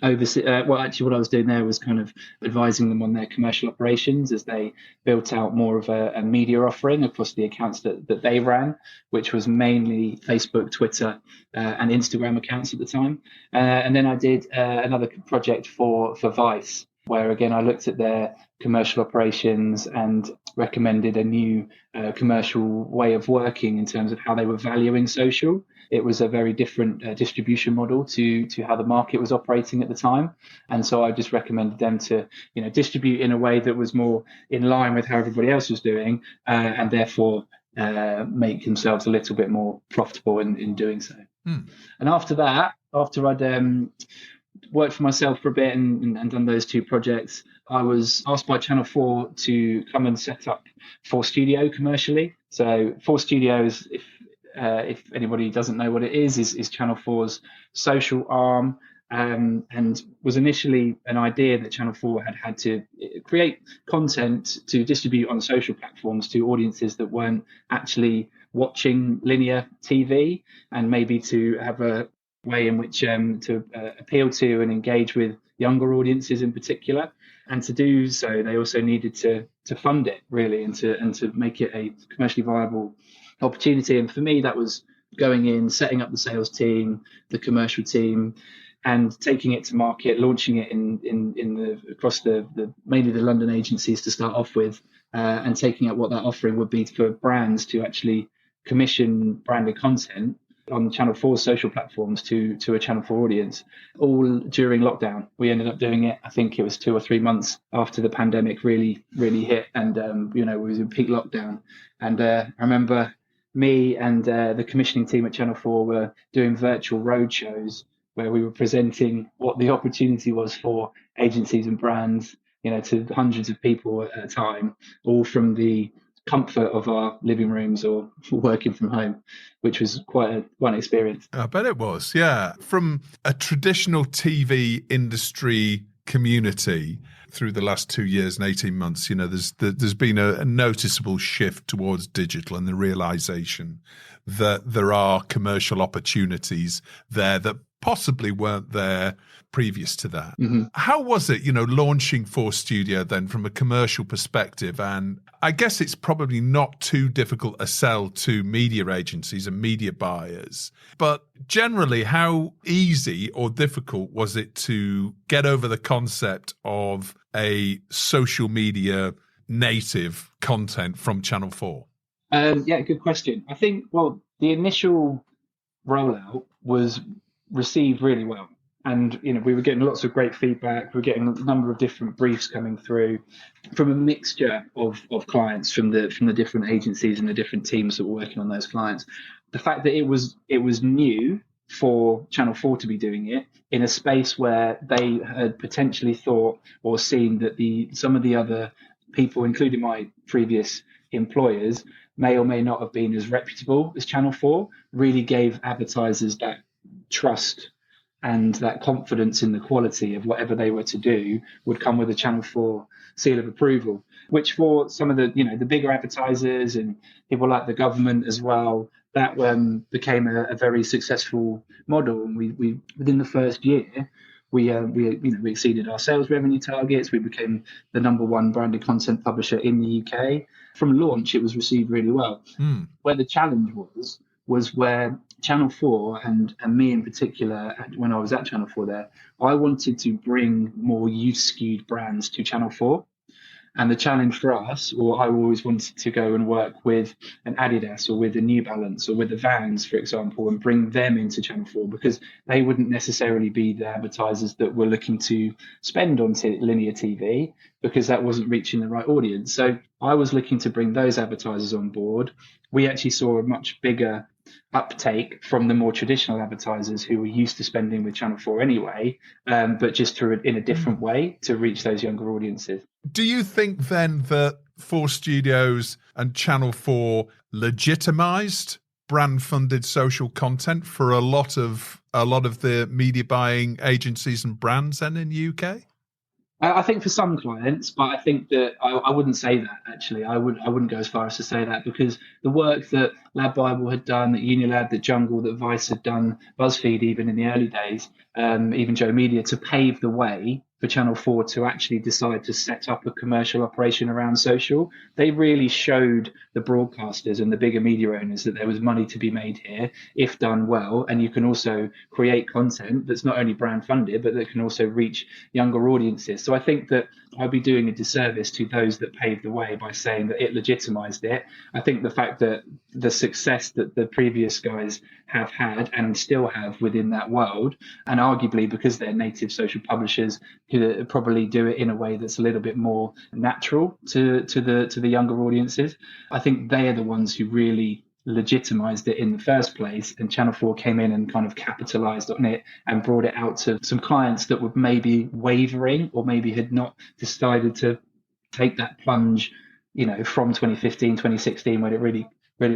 actually what I was doing there was kind of advising them on their commercial operations as they built out more of a media offering across the accounts that they ran, which was mainly Facebook, Twitter, and Instagram accounts at the time. And then I did another project for Vice, where again I looked at their commercial operations and recommended a new commercial way of working in terms of how they were valuing social. It was a very different distribution model to how the market was operating at the time. And so I just recommended them to, distribute in a way that was more in line with how everybody else was doing, and therefore make themselves a little bit more profitable in doing so. And after that, after I'd worked for myself for a bit and done those two projects, I was asked by Channel 4 to come and set up 4 Studio commercially. So 4 Studio is, if anybody doesn't know what it is Channel 4's social arm, and was initially an idea that Channel 4 had to create content to distribute on social platforms to audiences that weren't actually watching linear TV, and maybe to have a way in which to appeal to and engage with younger audiences in particular. And to do so, they also needed to fund it really and to make it a commercially viable opportunity. And for me, that was going in, setting up the sales team, the commercial team, and taking it to market, launching it across mainly the London agencies to start off with, and taking out what that offering would be for brands to actually commission branded content on Channel 4's social platforms to a Channel 4 audience, all during lockdown. We ended up doing it, I think it was 2 or 3 months after the pandemic really hit, and we was in peak lockdown. And I remember me and the commissioning team at Channel 4 were doing virtual road shows where we were presenting what the opportunity was for agencies and brands, to hundreds of people at a time, all from the comfort of our living rooms or working from home, which was quite one experience. I bet it was, yeah. From a traditional TV industry community through the last 2 years and 18 months, there's been a noticeable shift towards digital and the realization that there are commercial opportunities there that possibly weren't there previous to that. How was it, launching Force Studio then from a commercial perspective? And I guess it's probably not too difficult a sell to media agencies and media buyers. But generally, how easy or difficult was it to get over the concept of a social media native content from Channel 4? Yeah, good question. I think, the initial rollout was received really well. And, we were getting lots of great feedback. We were getting a number of different briefs coming through from a mixture of clients from the different agencies and the different teams that were working on those clients. The fact that it was new for Channel 4 to be doing it in a space where they had potentially thought or seen that some of the other people, including my previous employers, may or may not have been as reputable as Channel 4, really gave advertisers that trust and that confidence in the quality of whatever they were to do would come with a Channel 4 seal of approval, which for some of the bigger advertisers and people like the government as well, that became a very successful model. And we within the first year, we exceeded our sales revenue targets. We became the number one branded content publisher in the UK. From launch, it was received really well. Where the challenge was where Channel 4 and me in particular, when I was at Channel 4 there, I wanted to bring more youth-skewed brands to Channel 4. And the challenge for us, or I always wanted to go and work with an Adidas or with a New Balance or with the Vans, for example, and bring them into Channel 4 because they wouldn't necessarily be the advertisers that were looking to spend on linear TV because that wasn't reaching the right audience. So I was looking to bring those advertisers on board. We actually saw a much bigger uptake from the more traditional advertisers who were used to spending with Channel 4 anyway, but just through it in a different way to reach those younger audiences. Do you think then that 4 Studios and Channel 4 legitimised brand-funded social content for a lot of the media buying agencies and brands then in the UK? I think for some clients, but I think that I wouldn't say that, actually. I wouldn't go as far as to say that, because the work that Lab Bible had done, that Unilab, that Jungle, that Vice had done, BuzzFeed even in the early days, even Joe Media, to pave the way for Channel 4 to actually decide to set up a commercial operation around social. They really showed the broadcasters and the bigger media owners that there was money to be made here if done well, and you can also create content that's not only brand funded but that can also reach younger audiences. So I think that I'd be doing a disservice to those that paved the way by saying that it legitimized it. I think the fact that the success that the previous guys have had and still have within that world, and arguably because they're native social publishers, could probably do it in a way that's a little bit more natural to the younger audiences. I think they are the ones who really legitimized it in the first place, and Channel 4 came in and kind of capitalized on it and brought it out to some clients that were maybe wavering or maybe had not decided to take that plunge, from 2015, 2016, when it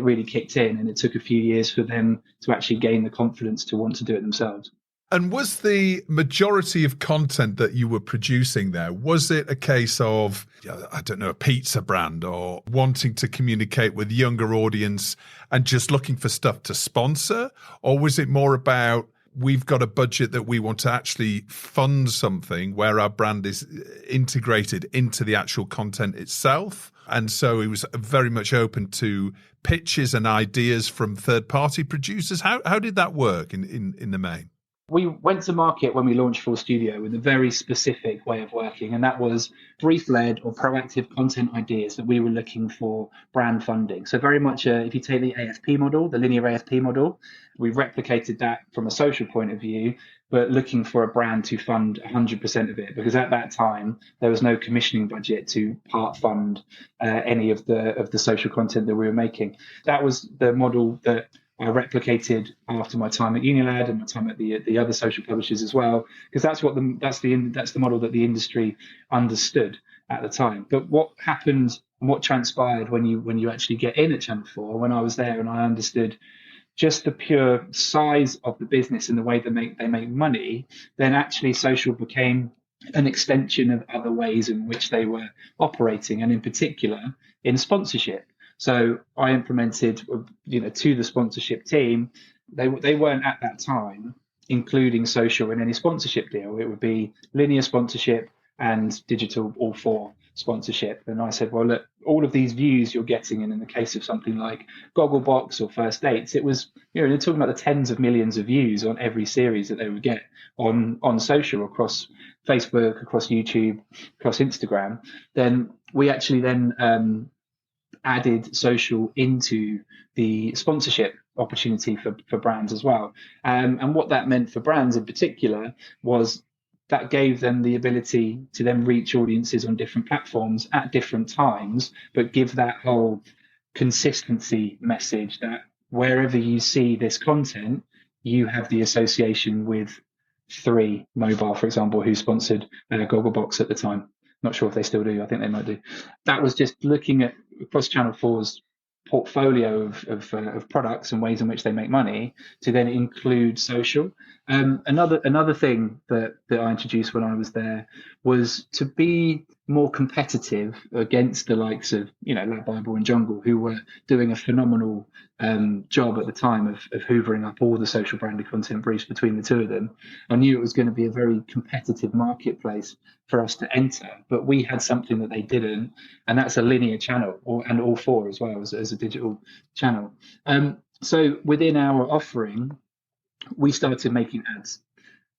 really kicked in, and it took a few years for them to actually gain the confidence to want to do it themselves. And was the majority of content that you were producing there, was it a case of, a pizza brand or wanting to communicate with younger audience and just looking for stuff to sponsor? Or was it more about, we've got a budget that we want to actually fund something where our brand is integrated into the actual content itself? And so it was very much open to pitches and ideas from third-party producers. How did that work in the main? We went to market when we launched Full Studio with a very specific way of working, and that was brief-led or proactive content ideas that we were looking for brand funding. So very much, if you take the AFP model, the linear AFP model, we replicated that from a social point of view, but looking for a brand to fund 100% of it, because at that time there was no commissioning budget to part fund any of the social content that we were making. That was the model that I replicated after my time at Unilad and my time at the other social publishers as well, because that's the model that the industry understood at the time. But what happened and what transpired when you actually get in at Channel 4, when I was there and I understood just the pure size of the business and the way they make money, then actually social became an extension of other ways in which they were operating, and in particular in sponsorship. So I implemented, to the sponsorship team, they weren't at that time including social in any sponsorship deal. It would be linear sponsorship and digital, all four sponsorship. And I said, well, look, all of these views you're getting, and in the case of something like Gogglebox or First Dates, it was, they're talking about the tens of millions of views on every series that they would get on social, across Facebook, across YouTube, across Instagram. Then we actually then added social into the sponsorship opportunity for brands as well. And what that meant for brands in particular was that gave them the ability to then reach audiences on different platforms at different times, but give that whole consistency message that wherever you see this content, you have the association with 3 Mobile, for example, who sponsored Gogglebox at the time. Not sure if they still do. I think they might do. That was just looking at across Channel 4's portfolio of products and ways in which they make money to then include social. Another thing that I introduced when I was there was to be more competitive against the likes of Lab Bible and Jungle, who were doing a phenomenal job at the time of hoovering up all the social branded content briefs between the two of them. I knew it was going to be a very competitive marketplace for us to enter, but we had something that they didn't, and that's a linear channel, and all four as well as a digital channel. So within our offering, we started making ads.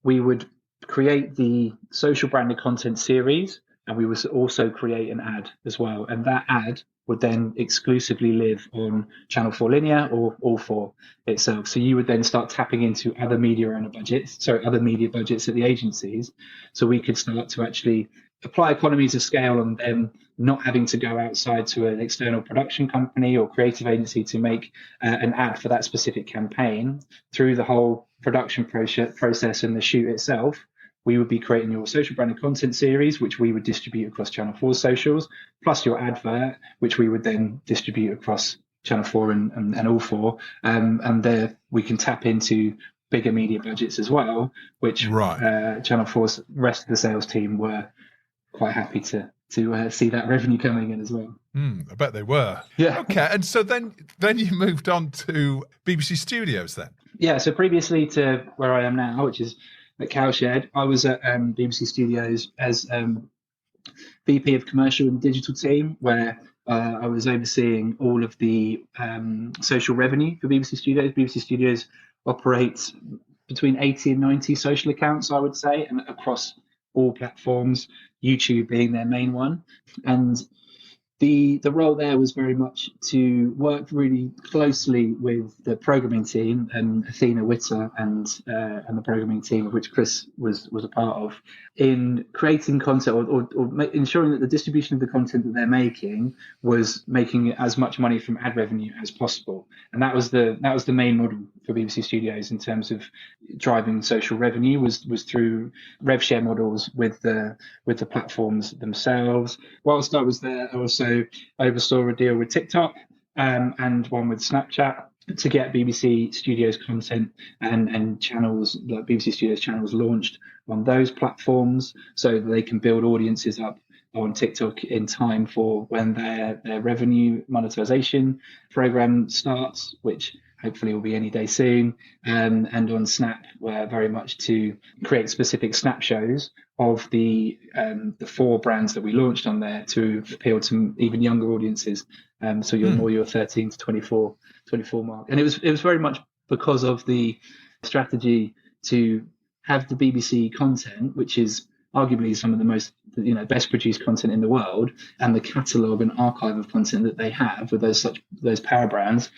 We would create the social branded content series, and we would also create an ad as well. And that ad would then exclusively live on Channel 4 Linear or All 4 itself. So you would then start tapping into other media budgets at the agencies. So we could start to actually apply economies of scale on them not having to go outside to an external production company or creative agency to make an ad for that specific campaign. Through the whole production process and the shoot itself, we would be creating your social branded content series, which we would distribute across Channel 4 socials, plus your advert, which we would then distribute across Channel 4 and All 4. And there we can tap into bigger media budgets as well, which Channel 4's rest of the sales team were quite happy to see that revenue coming in as well. I bet they were. Yeah. Okay, and so then you moved on to BBC Studios then? Yeah, so previously to where I am now, which is at Cowshed, I was at BBC Studios as VP of Commercial and Digital team, where I was overseeing all of the social revenue for BBC Studios. BBC Studios operates between 80 and 90 social accounts, I would say, and across all platforms, YouTube being their main one. And the role there was very much to work really closely with the programming team, and Athena Witter and the programming team, of which Chris was a part of, in creating content or ensuring that the distribution of the content that they're making was making as much money from ad revenue as possible. And that was the main model for BBC Studios in terms of driving social revenue was through rev share models with the platforms themselves. Whilst I was there, I also oversaw a deal with TikTok and one with Snapchat to get BBC Studios content and channels, like BBC Studios channels, launched on those platforms so that they can build audiences up on TikTok in time for when their revenue monetization program starts, which hopefully will be any day soon, and on Snap, where very much to create specific Snap shows of the 4 brands that we launched on there to appeal to even younger audiences. So you're more your 13 to 24 mark. And it was very much because of the strategy to have the BBC content, which is arguably some of the most best produced content in the world, and the catalogue and archive of content that they have with those power brands,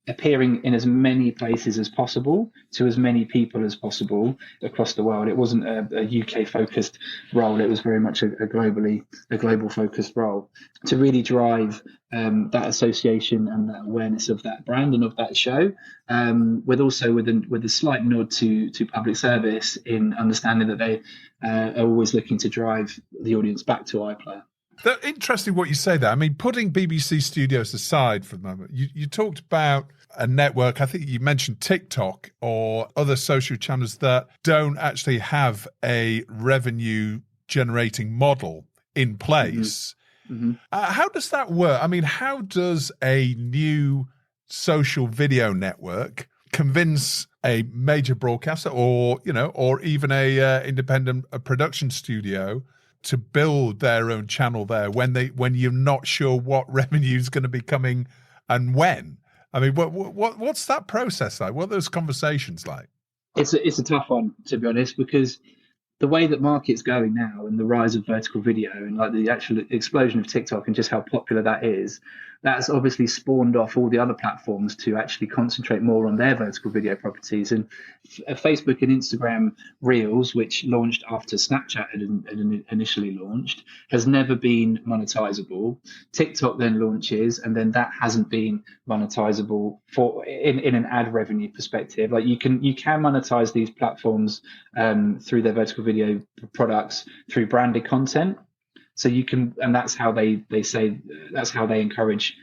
appearing in as many places as possible to as many people as possible across the world. It wasn't a UK focused role. It was very much a global focused role to really drive that association and that awareness of that brand and of that show, with a slight nod to public service in understanding that they are always looking to drive the audience back to iPlayer. That's interesting what you say there. I mean, putting BBC Studios aside for the moment, you talked about a network, I think you mentioned TikTok or other social channels that don't actually have a revenue generating model in place. Mm-hmm. How does that work? I mean, how does a new social video network convince a major broadcaster or, or even a independent production studio to build their own channel there when you're not sure what revenue is going to be coming and when? I mean, what's that process like? What are those conversations like? It's a tough one, to be honest, because the way that market's going now and the rise of vertical video and like the actual explosion of TikTok and just how popular that is, that's obviously spawned off all the other platforms to actually concentrate more on their vertical video properties. And Facebook and Instagram Reels, which launched after Snapchat had initially launched, has never been monetizable. TikTok then launches, and then that hasn't been monetizable in an ad revenue perspective. Like you can monetize these platforms through their vertical video products through branded content. So you can, and that's how they say, that's how they encourage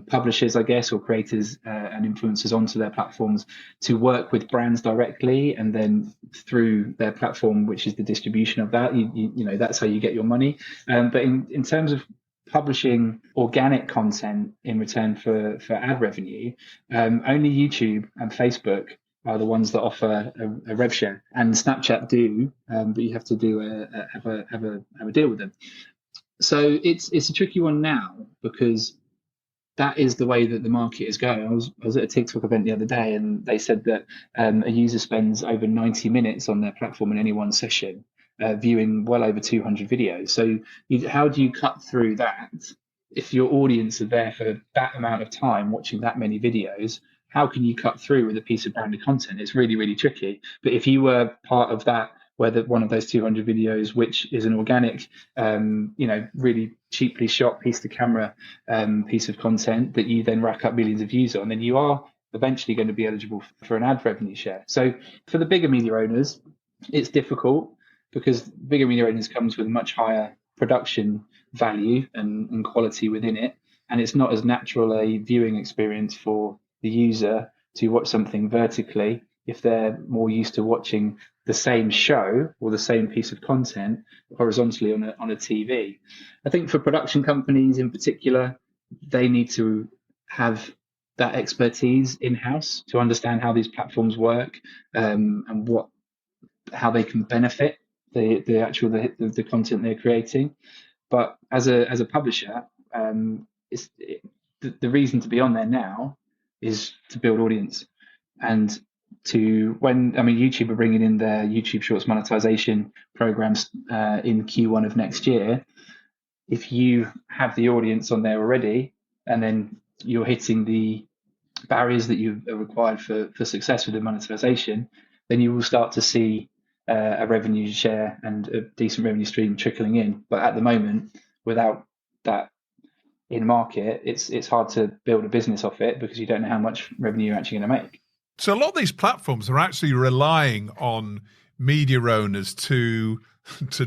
publishers, I guess, or creators and influencers onto their platforms to work with brands directly, and then through their platform, which is the distribution of that, you know, that's how you get your money. But in terms of publishing organic content in return for ad revenue, only YouTube and Facebook are the ones that offer a rev share, and Snapchat do, but you have to have a deal with them. So it's a tricky one now, because that is the way that the market is going. I was at a TikTok event the other day, and they said that a user spends over 90 minutes on their platform in any one session, viewing well over 200 videos. So how do you cut through that if your audience are there for that amount of time watching that many videos? How can you cut through with a piece of branded content? It's really, really tricky. But if you were part of that, whether one of those 200 videos, which is an organic, really cheaply shot piece to camera piece of content that you then rack up millions of views on, then you are eventually going to be eligible for an ad revenue share. So for the bigger media owners, it's difficult, because bigger media owners comes with much higher production value and quality within it. And it's not as natural a viewing experience for the user to watch something vertically if they're more used to watching the same show or the same piece of content horizontally on a TV. I think for production companies in particular, they need to have that expertise in-house to understand how these platforms work, and how they can benefit the content they're creating. But as a publisher, the reason to be on there now is to build audience, and YouTube are bringing in their YouTube Shorts monetization programs in Q1 of next year. If you have the audience on there already, and then you're hitting the barriers that you are required for success with the monetization, then you will start to see a revenue share and a decent revenue stream trickling in. But at the moment, without that in market, it's hard to build a business off it, because you don't know how much revenue you're actually going to make. So a lot of these platforms are actually relying on media owners to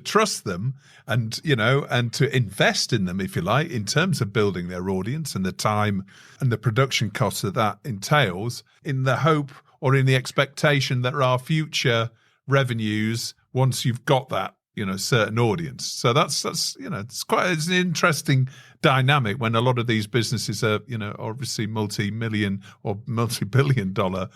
trust them and to invest in them, if you like, in terms of building their audience and the time and the production costs that entails, in the hope or in the expectation that there are future revenues once you've got that certain audience. So that's it's an interesting dynamic when a lot of these businesses are obviously multi-million or multi-billion dollar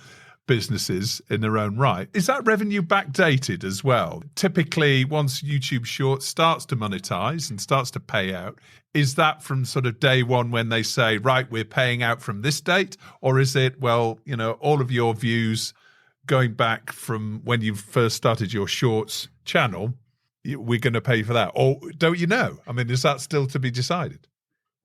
businesses in their own right. Is that revenue backdated as well? Typically, once YouTube Shorts starts to monetize and starts to pay out, is that from sort of day one when they say, right, we're paying out from this date? Or is it, well, all of your views going back from when you first started your Shorts channel, we're going to pay for that? Or don't you know? I mean, is that still to be decided?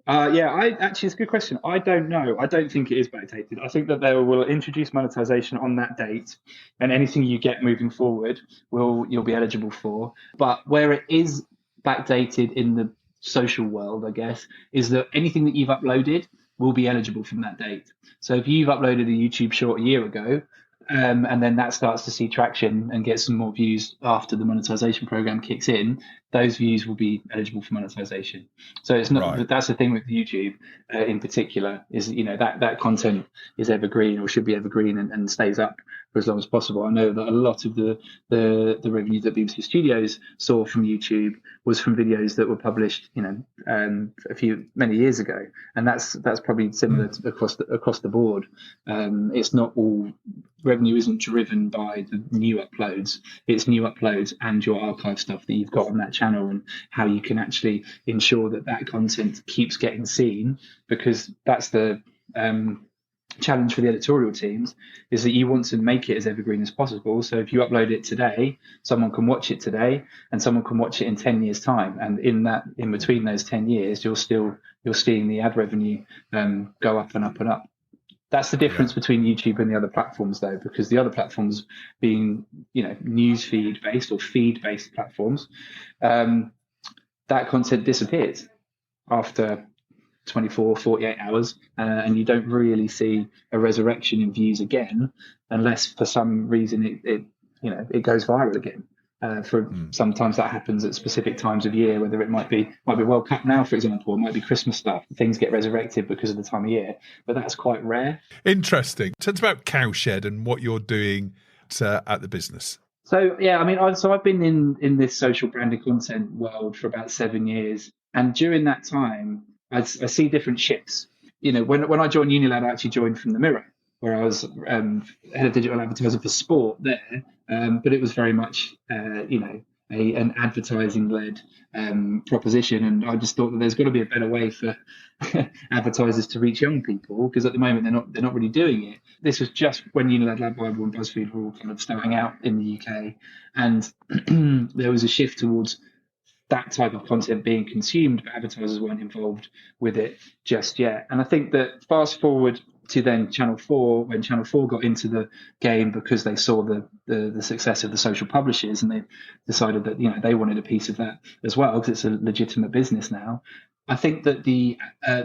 It's a good question. I don't know. I don't think it is backdated. I think that they will introduce monetization on that date, and anything you get moving forward you'll be eligible for. But where it is backdated in the social world, I guess, is that anything that you've uploaded will be eligible from that date. So if you've uploaded a YouTube short a year ago, and then that starts to see traction and get some more views after the monetization program kicks in, those views will be eligible for monetization. So it's not right. That's the thing with YouTube in particular, is that content is evergreen, or should be evergreen, and stays up for as long as possible. I know that a lot of the revenue that BBC Studios saw from YouTube was from videos that were published, many years ago, and that's probably similar across the board. It's not all revenue isn't driven by the new uploads. It's new uploads and your archive stuff that you've got on that channel, and how you can actually ensure that content keeps getting seen, because that's the challenge for the editorial teams, is that you want to make it as evergreen as possible. So if you upload it today, someone can watch it today, and someone can watch it in 10 years time, and in between those 10 years you're seeing the ad revenue go up and up and up. That's the difference between YouTube and the other platforms, though, because the other platforms, being news feed based or feed based platforms, that content disappears after 24, 48 hours, and you don't really see a resurrection in views again, unless for some reason it goes viral again. Sometimes that happens at specific times of year, whether it might be World Cup now, for example, it might be Christmas stuff. Things get resurrected because of the time of year, but that's quite rare. Interesting. Tell us about Cowshed and what you're doing at the business. So I've been in this social branded content world for about 7 years, and during that time, I see different shifts. When I joined Unilad, I actually joined from the Mirror, where I was head of digital advertising for sport there. But it was very much, an advertising-led proposition, and I just thought that there's got to be a better way for advertisers to reach young people, because at the moment they're not really doing it. This was just when Unilad, Lad Bible, and BuzzFeed were all kind of starting out in the UK, and there was a shift towards that type of content being consumed, but advertisers weren't involved with it just yet. And I think that fast forward to then Channel 4, when Channel 4 got into the game because they saw the success of the social publishers, and they decided that they wanted a piece of that as well, because it's a legitimate business now. I think that the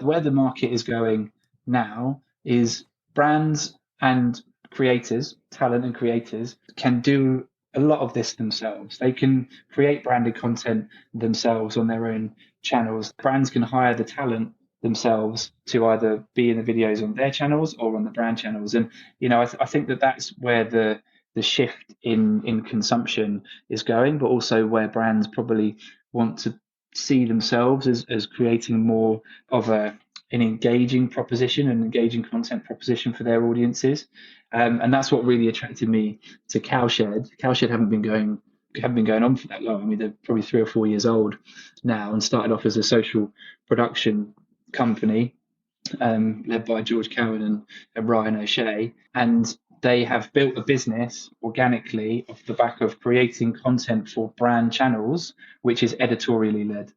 where the market is going now is brands and creators, talent and creators, can do a lot of this themselves. They can create branded content themselves on their own channels. Brands can hire the talent themselves to either be in the videos on their channels or on the brand channels. And I think that that's where the shift in consumption is going, but also where brands probably want to see themselves as creating more of an engaging proposition, an engaging content proposition for their audiences. And that's what really attracted me to Cowshed. Cowshed haven't been going on for that long. I mean, they're probably 3 or 4 years old now, and started off as a social production company led by George Cowan and Ryan O'Shea, and they have built a business organically off the back of creating content for brand channels, which is editorially led.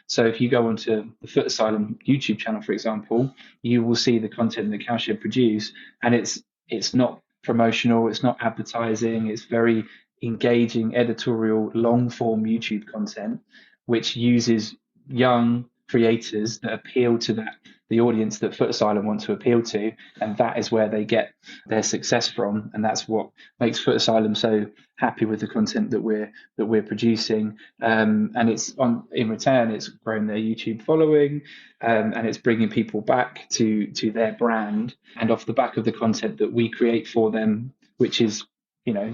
So if you go onto the Foot Asylum YouTube channel, for example, you will see the content that Cowshed produce, and it's not promotional, it's not advertising, it's very engaging editorial long form YouTube content, which uses young creators that appeal to the audience that Foot Asylum want to appeal to, and that is where they get their success from, and that's what makes Foot Asylum so happy with the content that we're producing. And it's in return, it's grown their YouTube following, and it's bringing people back to their brand, and off the back of the content that we create for them, which is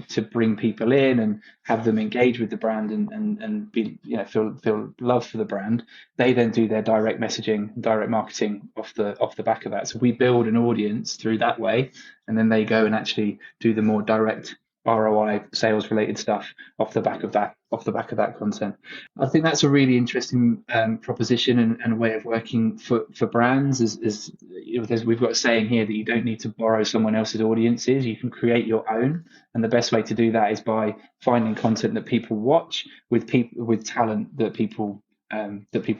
to bring people in and have them engage with the brand and be, feel love for the brand. They then do their direct messaging, direct marketing off the back of that. So we build an audience through that way, and then they go and actually do the more direct ROI sales related stuff off the back of that content. I think that's a really interesting proposition and way of working for brands. Is we've got a saying here that you don't need to borrow someone else's audiences, you can create your own, and the best way to do that is by finding content that people watch with talent that people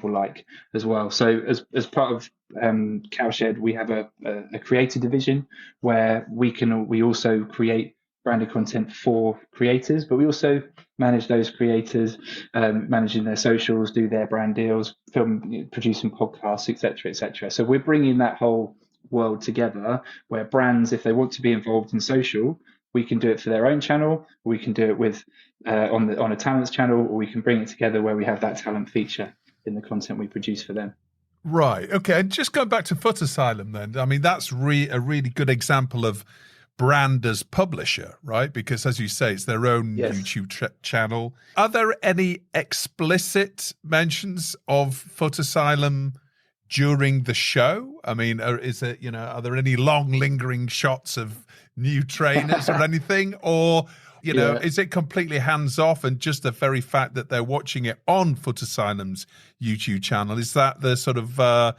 like as well. So as part of Cowshed, we have a creator division where we also create branded content for creators, but we also manage those creators, managing their socials, do their brand deals, producing podcasts, etc. So we're bringing that whole world together, where brands, if they want to be involved in social, we can do it for their own channel, or we can do it with on a talent's channel, or we can bring it together where we have that talent feature in the content we produce for them. Right. Okay. And just going back to Foot Asylum then, I mean, that's a really good example of brand as publisher, right? Because as you say, it's their own YouTube channel. Are there any explicit mentions of Foot Asylum during the show? I mean, are there any long lingering shots of new trainers or anything? Or, is it completely hands off, and just the very fact that they're watching it on Foot Asylum's YouTube channel, is that the sort of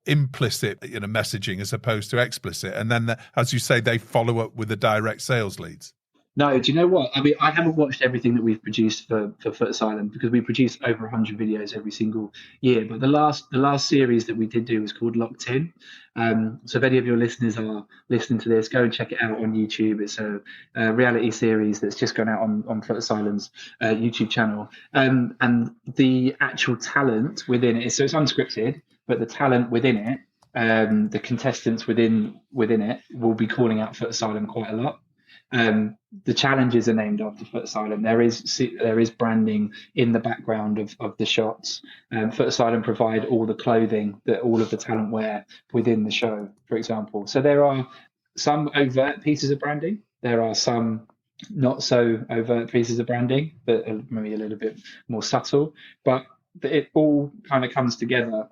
implicit messaging as opposed to explicit? And then, as you say, they follow up with the direct sales leads. No, do you know what? I mean, I haven't watched everything that we've produced for Foot Asylum, because we produce over 100 videos every single year. But the last series that we did do was called Locked In. So if any of your listeners are listening to this, go and check it out on YouTube. It's a reality series that's just gone out on Foot Asylum's YouTube channel. And the actual talent within it, so it's unscripted, but the talent within it, the contestants within it will be calling out Foot Asylum quite a lot. The challenges are named after Foot Asylum. There is branding in the background of the shots. Foot Asylum provide all the clothing that all of the talent wear within the show, for example. So there are some overt pieces of branding. There are some not so overt pieces of branding that are maybe a little bit more subtle, but it all kind of comes together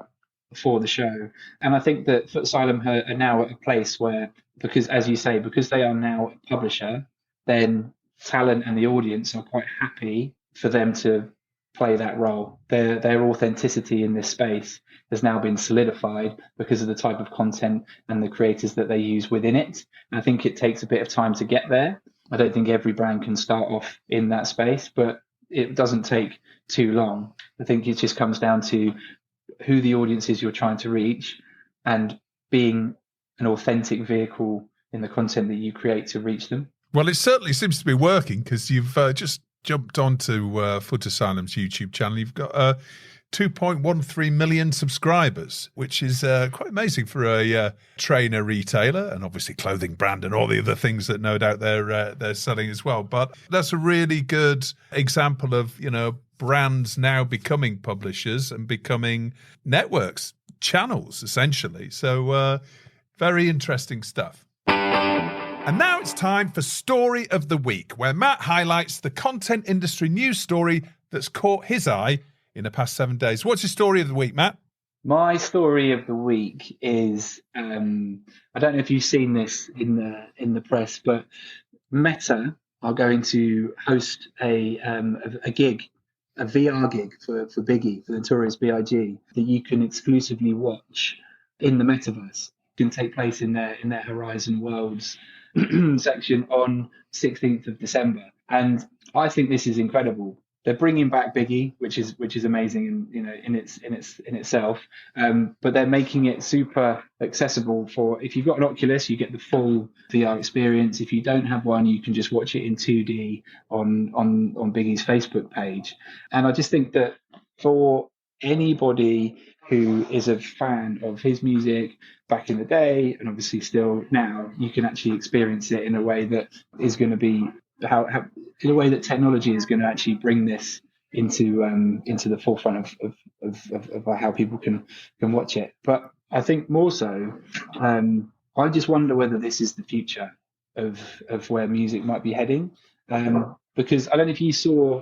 for the show. And I think that Foot Asylum are now at a place where, because as you say, because they are now a publisher, then talent and the audience are quite happy for them to play that role. Their authenticity in this space has now been solidified because of the type of content and the creators that they use within it. I think it takes a bit of time to get there. I don't think every brand can start off in that space, but it doesn't take too long. I think it just comes down to who the audience is you're trying to reach, and being an authentic vehicle in the content that you create to reach them. Well, it certainly seems to be working, because you've just jumped onto Foot Asylum's YouTube channel. You've got 2.13 million subscribers, which is quite amazing for a trainer retailer, and obviously clothing brand and all the other things that no doubt they're selling as well. But that's a really good example of, brands now becoming publishers and becoming networks, channels, essentially. So very interesting stuff. And now it's time for Story of the Week, where Matt highlights the content industry news story that's caught his eye in the past 7 days. What's your story of the week, Matt? My story of the week is, I don't know if you've seen this in the press, but Meta are going to host a gig, a VR gig for Biggie, for the Notorious B.I.G., that you can exclusively watch in the metaverse. It can take place in their Horizon Worlds section on 16th of December. And I think this is incredible. They're bringing back Biggie, which is amazing in itself. But they're making it super accessible for, if you've got an Oculus, you get the full VR experience. If you don't have one, you can just watch it in 2D on Biggie's Facebook page. And I just think that for anybody who is a fan of his music back in the day, and obviously still now, you can actually experience it in a way that is going to be in a way that technology is going to actually bring this into the forefront of how people can watch it. But I think more so, I just wonder whether this is the future of where music might be heading. Because I don't know if you saw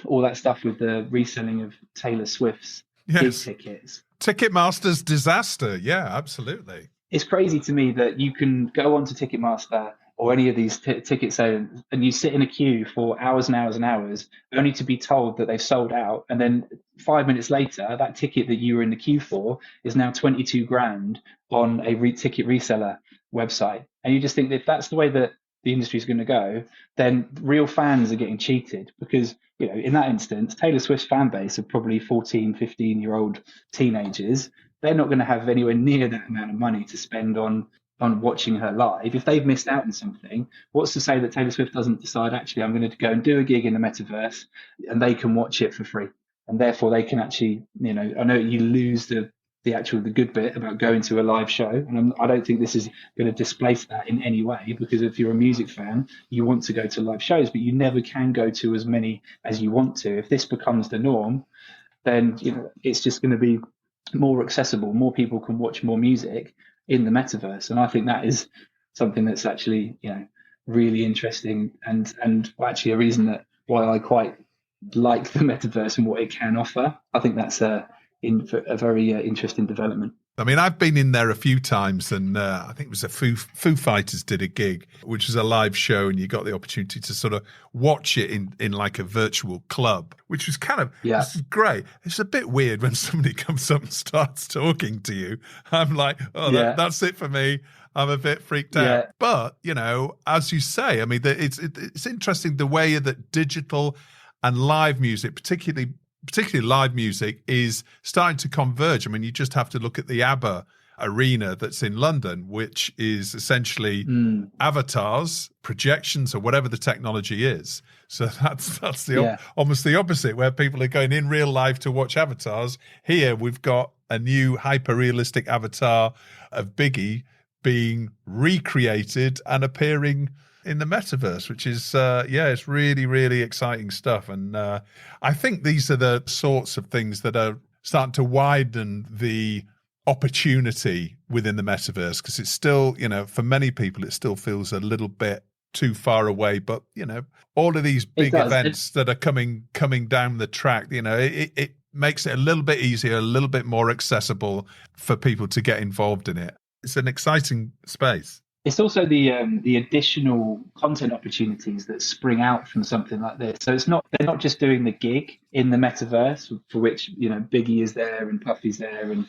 all that stuff with the reselling of Taylor Swift's gig tickets. Ticketmaster's disaster. Yeah, absolutely. It's crazy to me that you can go onto Ticketmaster or any of these ticket sales, and you sit in a queue for hours and hours and hours, only to be told that they've sold out. And then 5 minutes later, that ticket that you were in the queue for is now 22 grand on a ticket reseller website. And you just think that if that's the way that the industry is going to go, then real fans are getting cheated, because, in that instance, Taylor Swift's fan base of probably 14, 15-year-old teenagers, they're not going to have anywhere near that amount of money to spend on watching her live. If they've missed out on something, what's to say that Taylor Swift doesn't decide, actually, I'm going to go and do a gig in the metaverse, and they can watch it for free. And therefore they can actually, I know you lose the good bit about going to a live show. And I don't think this is going to displace that in any way, because if you're a music fan, you want to go to live shows, but you never can go to as many as you want to. If this becomes the norm, then, it's just going to be more accessible. More people can watch more music in the metaverse. And I think that is something that's actually, really interesting and actually a reason that why I quite like the metaverse and what it can offer. I think that's a very interesting development. I mean, I've been in there a few times, and I think it was a Foo Fighters did a gig, which was a live show, and you got the opportunity to sort of watch it in like a virtual club, which was kind of this is great. It's a bit weird when somebody comes up and starts talking to you. I'm like, that's it for me. I'm a bit freaked out. But, as you say, I mean, it's interesting the way that digital and live music, particularly live music, is starting to converge. I mean, you just have to look at the ABBA arena that's in London, which is essentially avatars, projections, or whatever the technology is. So that's almost the opposite, where people are going in real life to watch avatars. Here we've got a new hyper-realistic avatar of Biggie being recreated and appearing in the metaverse, which is, it's really, really exciting stuff. And I think these are the sorts of things that are starting to widen the opportunity within the metaverse, because it's still, for many people, it still feels a little bit too far away. But, all of these big events that are coming down the track, it makes it a little bit easier, a little bit more accessible for people to get involved in it. It's an exciting space. It's also the additional content opportunities that spring out from something like this. So they're not just doing the gig in the metaverse, for which Biggie is there and Puffy's there and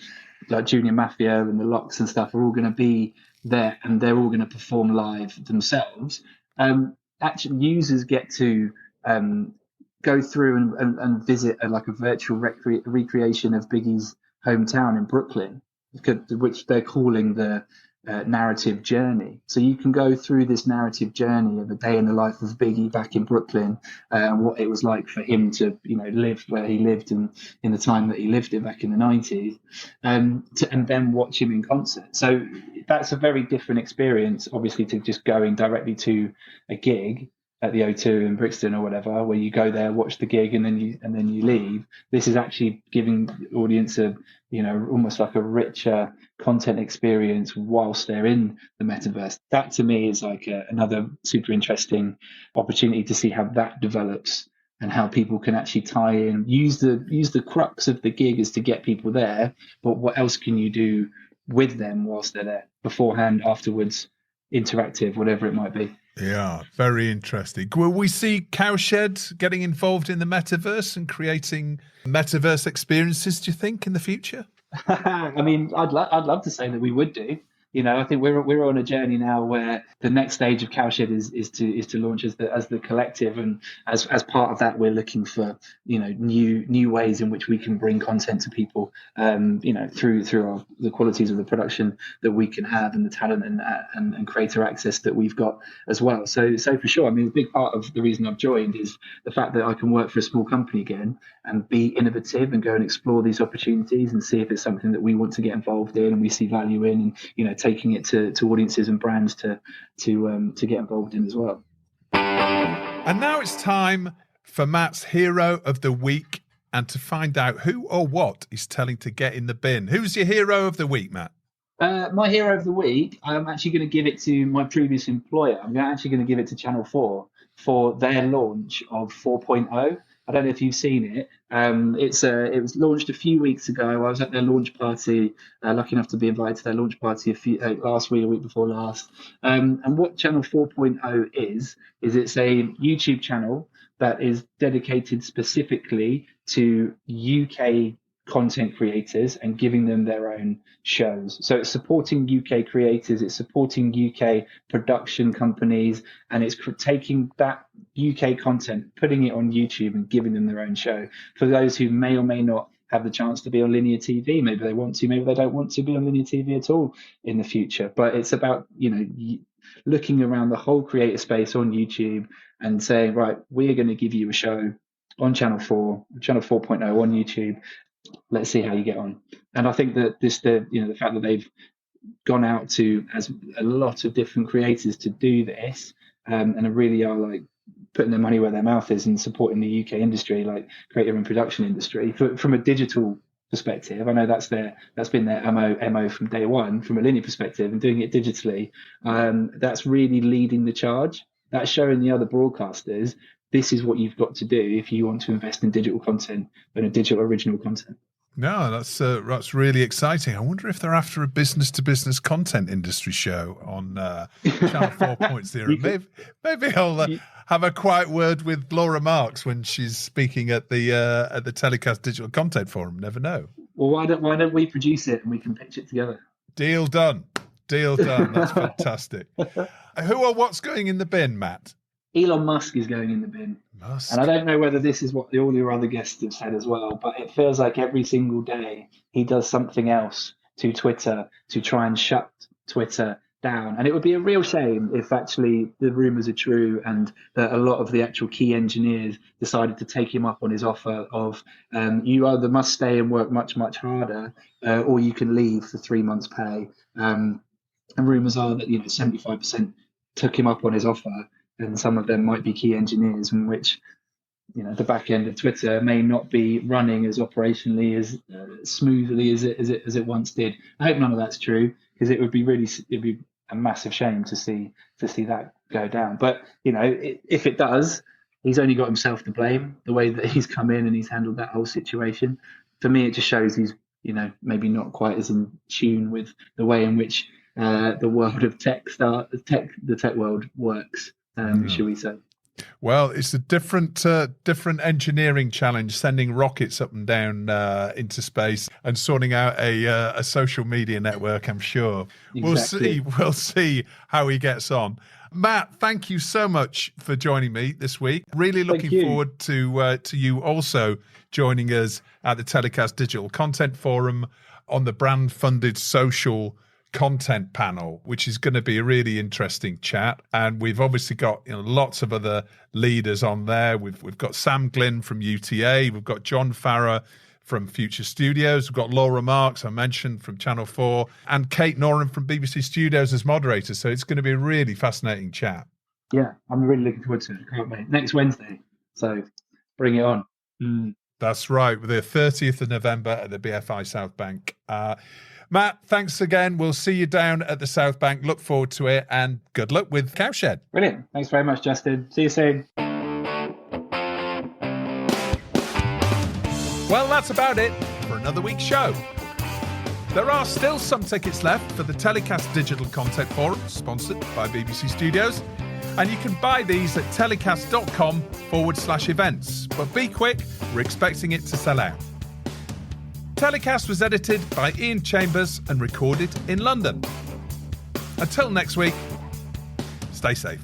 like Junior Mafia and the Locks and stuff are all going to be there, and they're all going to perform live themselves. Actually, users get to go through and visit a virtual recreation of Biggie's hometown in Brooklyn, which they're calling the narrative journey. So you can go through this narrative journey of a day in the life of Biggie back in Brooklyn, and what it was like for him to live where he lived in the time that he lived it back in the 90s, and then watch him in concert. So that's a very different experience, obviously, to just going directly to a gig at the O2 in Brixton or whatever, where you go there, watch the gig, and then you leave. This is actually giving the audience a almost like a richer content experience whilst they're in the metaverse. That to me is like another super interesting opportunity to see how that develops and how people can actually tie in, use the crux of the gig is to get people there, but what else can you do with them whilst they're there, beforehand, afterwards, interactive, whatever it might be. Yeah, very interesting. Will we see Cowshed getting involved in the metaverse and creating metaverse experiences, do you think, in the future? I mean, I'd love to say that we would do. I think we're on a journey now where the next stage of Cowshed is to launch as the collective, and as part of that, we're looking for new ways in which we can bring content to people, through the qualities of the production that we can have and the talent and creator access that we've got as well. So for sure, I mean, a big part of the reason I've joined is the fact that I can work for a small company again and be innovative and go and explore these opportunities and see if it's something that we want to get involved in and we see value in, and taking it to audiences and brands to get involved in as well. And now it's time for Matt's Hero of the Week, and to find out who or what is telling to get in the bin. Who's your hero of the week, Matt? My hero of the week, I'm actually going to give it to my previous employer. I'm actually going to give it to Channel 4 for their launch of 4.0. I don't know if you've seen it. It was launched a few weeks ago. I was at their launch party, lucky enough to be invited to their launch party last week, a week before last. And what Channel 4.0 is it's a YouTube channel that is dedicated specifically to UK content creators and giving them their own shows. So it's supporting UK creators, it's supporting UK production companies, and it's taking that UK content, putting it on YouTube and giving them their own show. For those who may or may not have the chance to be on linear TV, maybe they want to, maybe they don't want to be on linear TV at all in the future. But it's about, looking around the whole creator space on YouTube and saying, right, we're going to give you a show on Channel 4.0 on YouTube. Let's see how you get on. And I think that the fact that they've gone out to as a lot of different creators to do this, and really are like putting their money where their mouth is and supporting the UK industry, like creative and production industry, from a digital perspective. I know that's been their MO from day one, from a linear perspective, and doing it digitally. That's really leading the charge. That's showing the other broadcasters this is what you've got to do if you want to invest in digital content and a digital original content. No, that's really exciting. I wonder if they're after a business-to-business content industry show on Channel 4.0. Maybe I'll have a quiet word with Laura Marks when she's speaking at the TellyCast Digital Content Forum. Never know. Well, why don't we produce it and we can pitch it together? Deal done. That's fantastic. Who or what's going in the bin, Matt? Elon Musk is going in the bin. Musk. And I don't know whether this is what all your other guests have said as well, but it feels like every single day he does something else to Twitter to try and shut Twitter down. And it would be a real shame if actually the rumours are true and that a lot of the actual key engineers decided to take him up on his offer of you either must stay and work much, much harder or you can leave for 3 months' pay. And rumours are that 75% took him up on his offer, and some of them might be key engineers, in which the back end of Twitter may not be running as operationally as smoothly as it once did. I hope none of that's true, because it'd be a massive shame to see that go down. But if it does, he's only got himself to blame. The way that he's come in and he's handled that whole situation, for me, it just shows he's maybe not quite as in tune with the way in which the world of the tech world works. Should we say? Well, it's a different engineering challenge, sending rockets up and down into space and sorting out a social media network, I'm sure. Exactly. We'll see how he gets on. Matt, thank you so much for joining me this week. Really looking forward to you also joining us at the TellyCast Digital Content Forum on the brand-funded social content panel, which is going to be a really interesting chat. And we've obviously got lots of other leaders on there. We've got Sam Glynn from UTA, we've got John Farrer from Future Studios, we've got Laura Marks, I mentioned, from Channel 4, and Kate Noran from BBC Studios as moderators. So it's going to be a really fascinating chat. Yeah, I'm really looking forward to it. Can't wait. Next Wednesday, so bring it on. That's right, the 30th of November at the BFI South Bank. Matt, thanks again. We'll see you down at the South Bank. Look forward to it, and good luck with Cowshed. Brilliant. Thanks very much, Justin. See you soon. Well, that's about it for another week's show. There are still some tickets left for the TellyCast Digital Content Forum, sponsored by BBC Studios, and you can buy these at telecast.com/events. But be quick, we're expecting it to sell out. TellyCast was edited by Ian Chambers and recorded in London. Until next week, stay safe.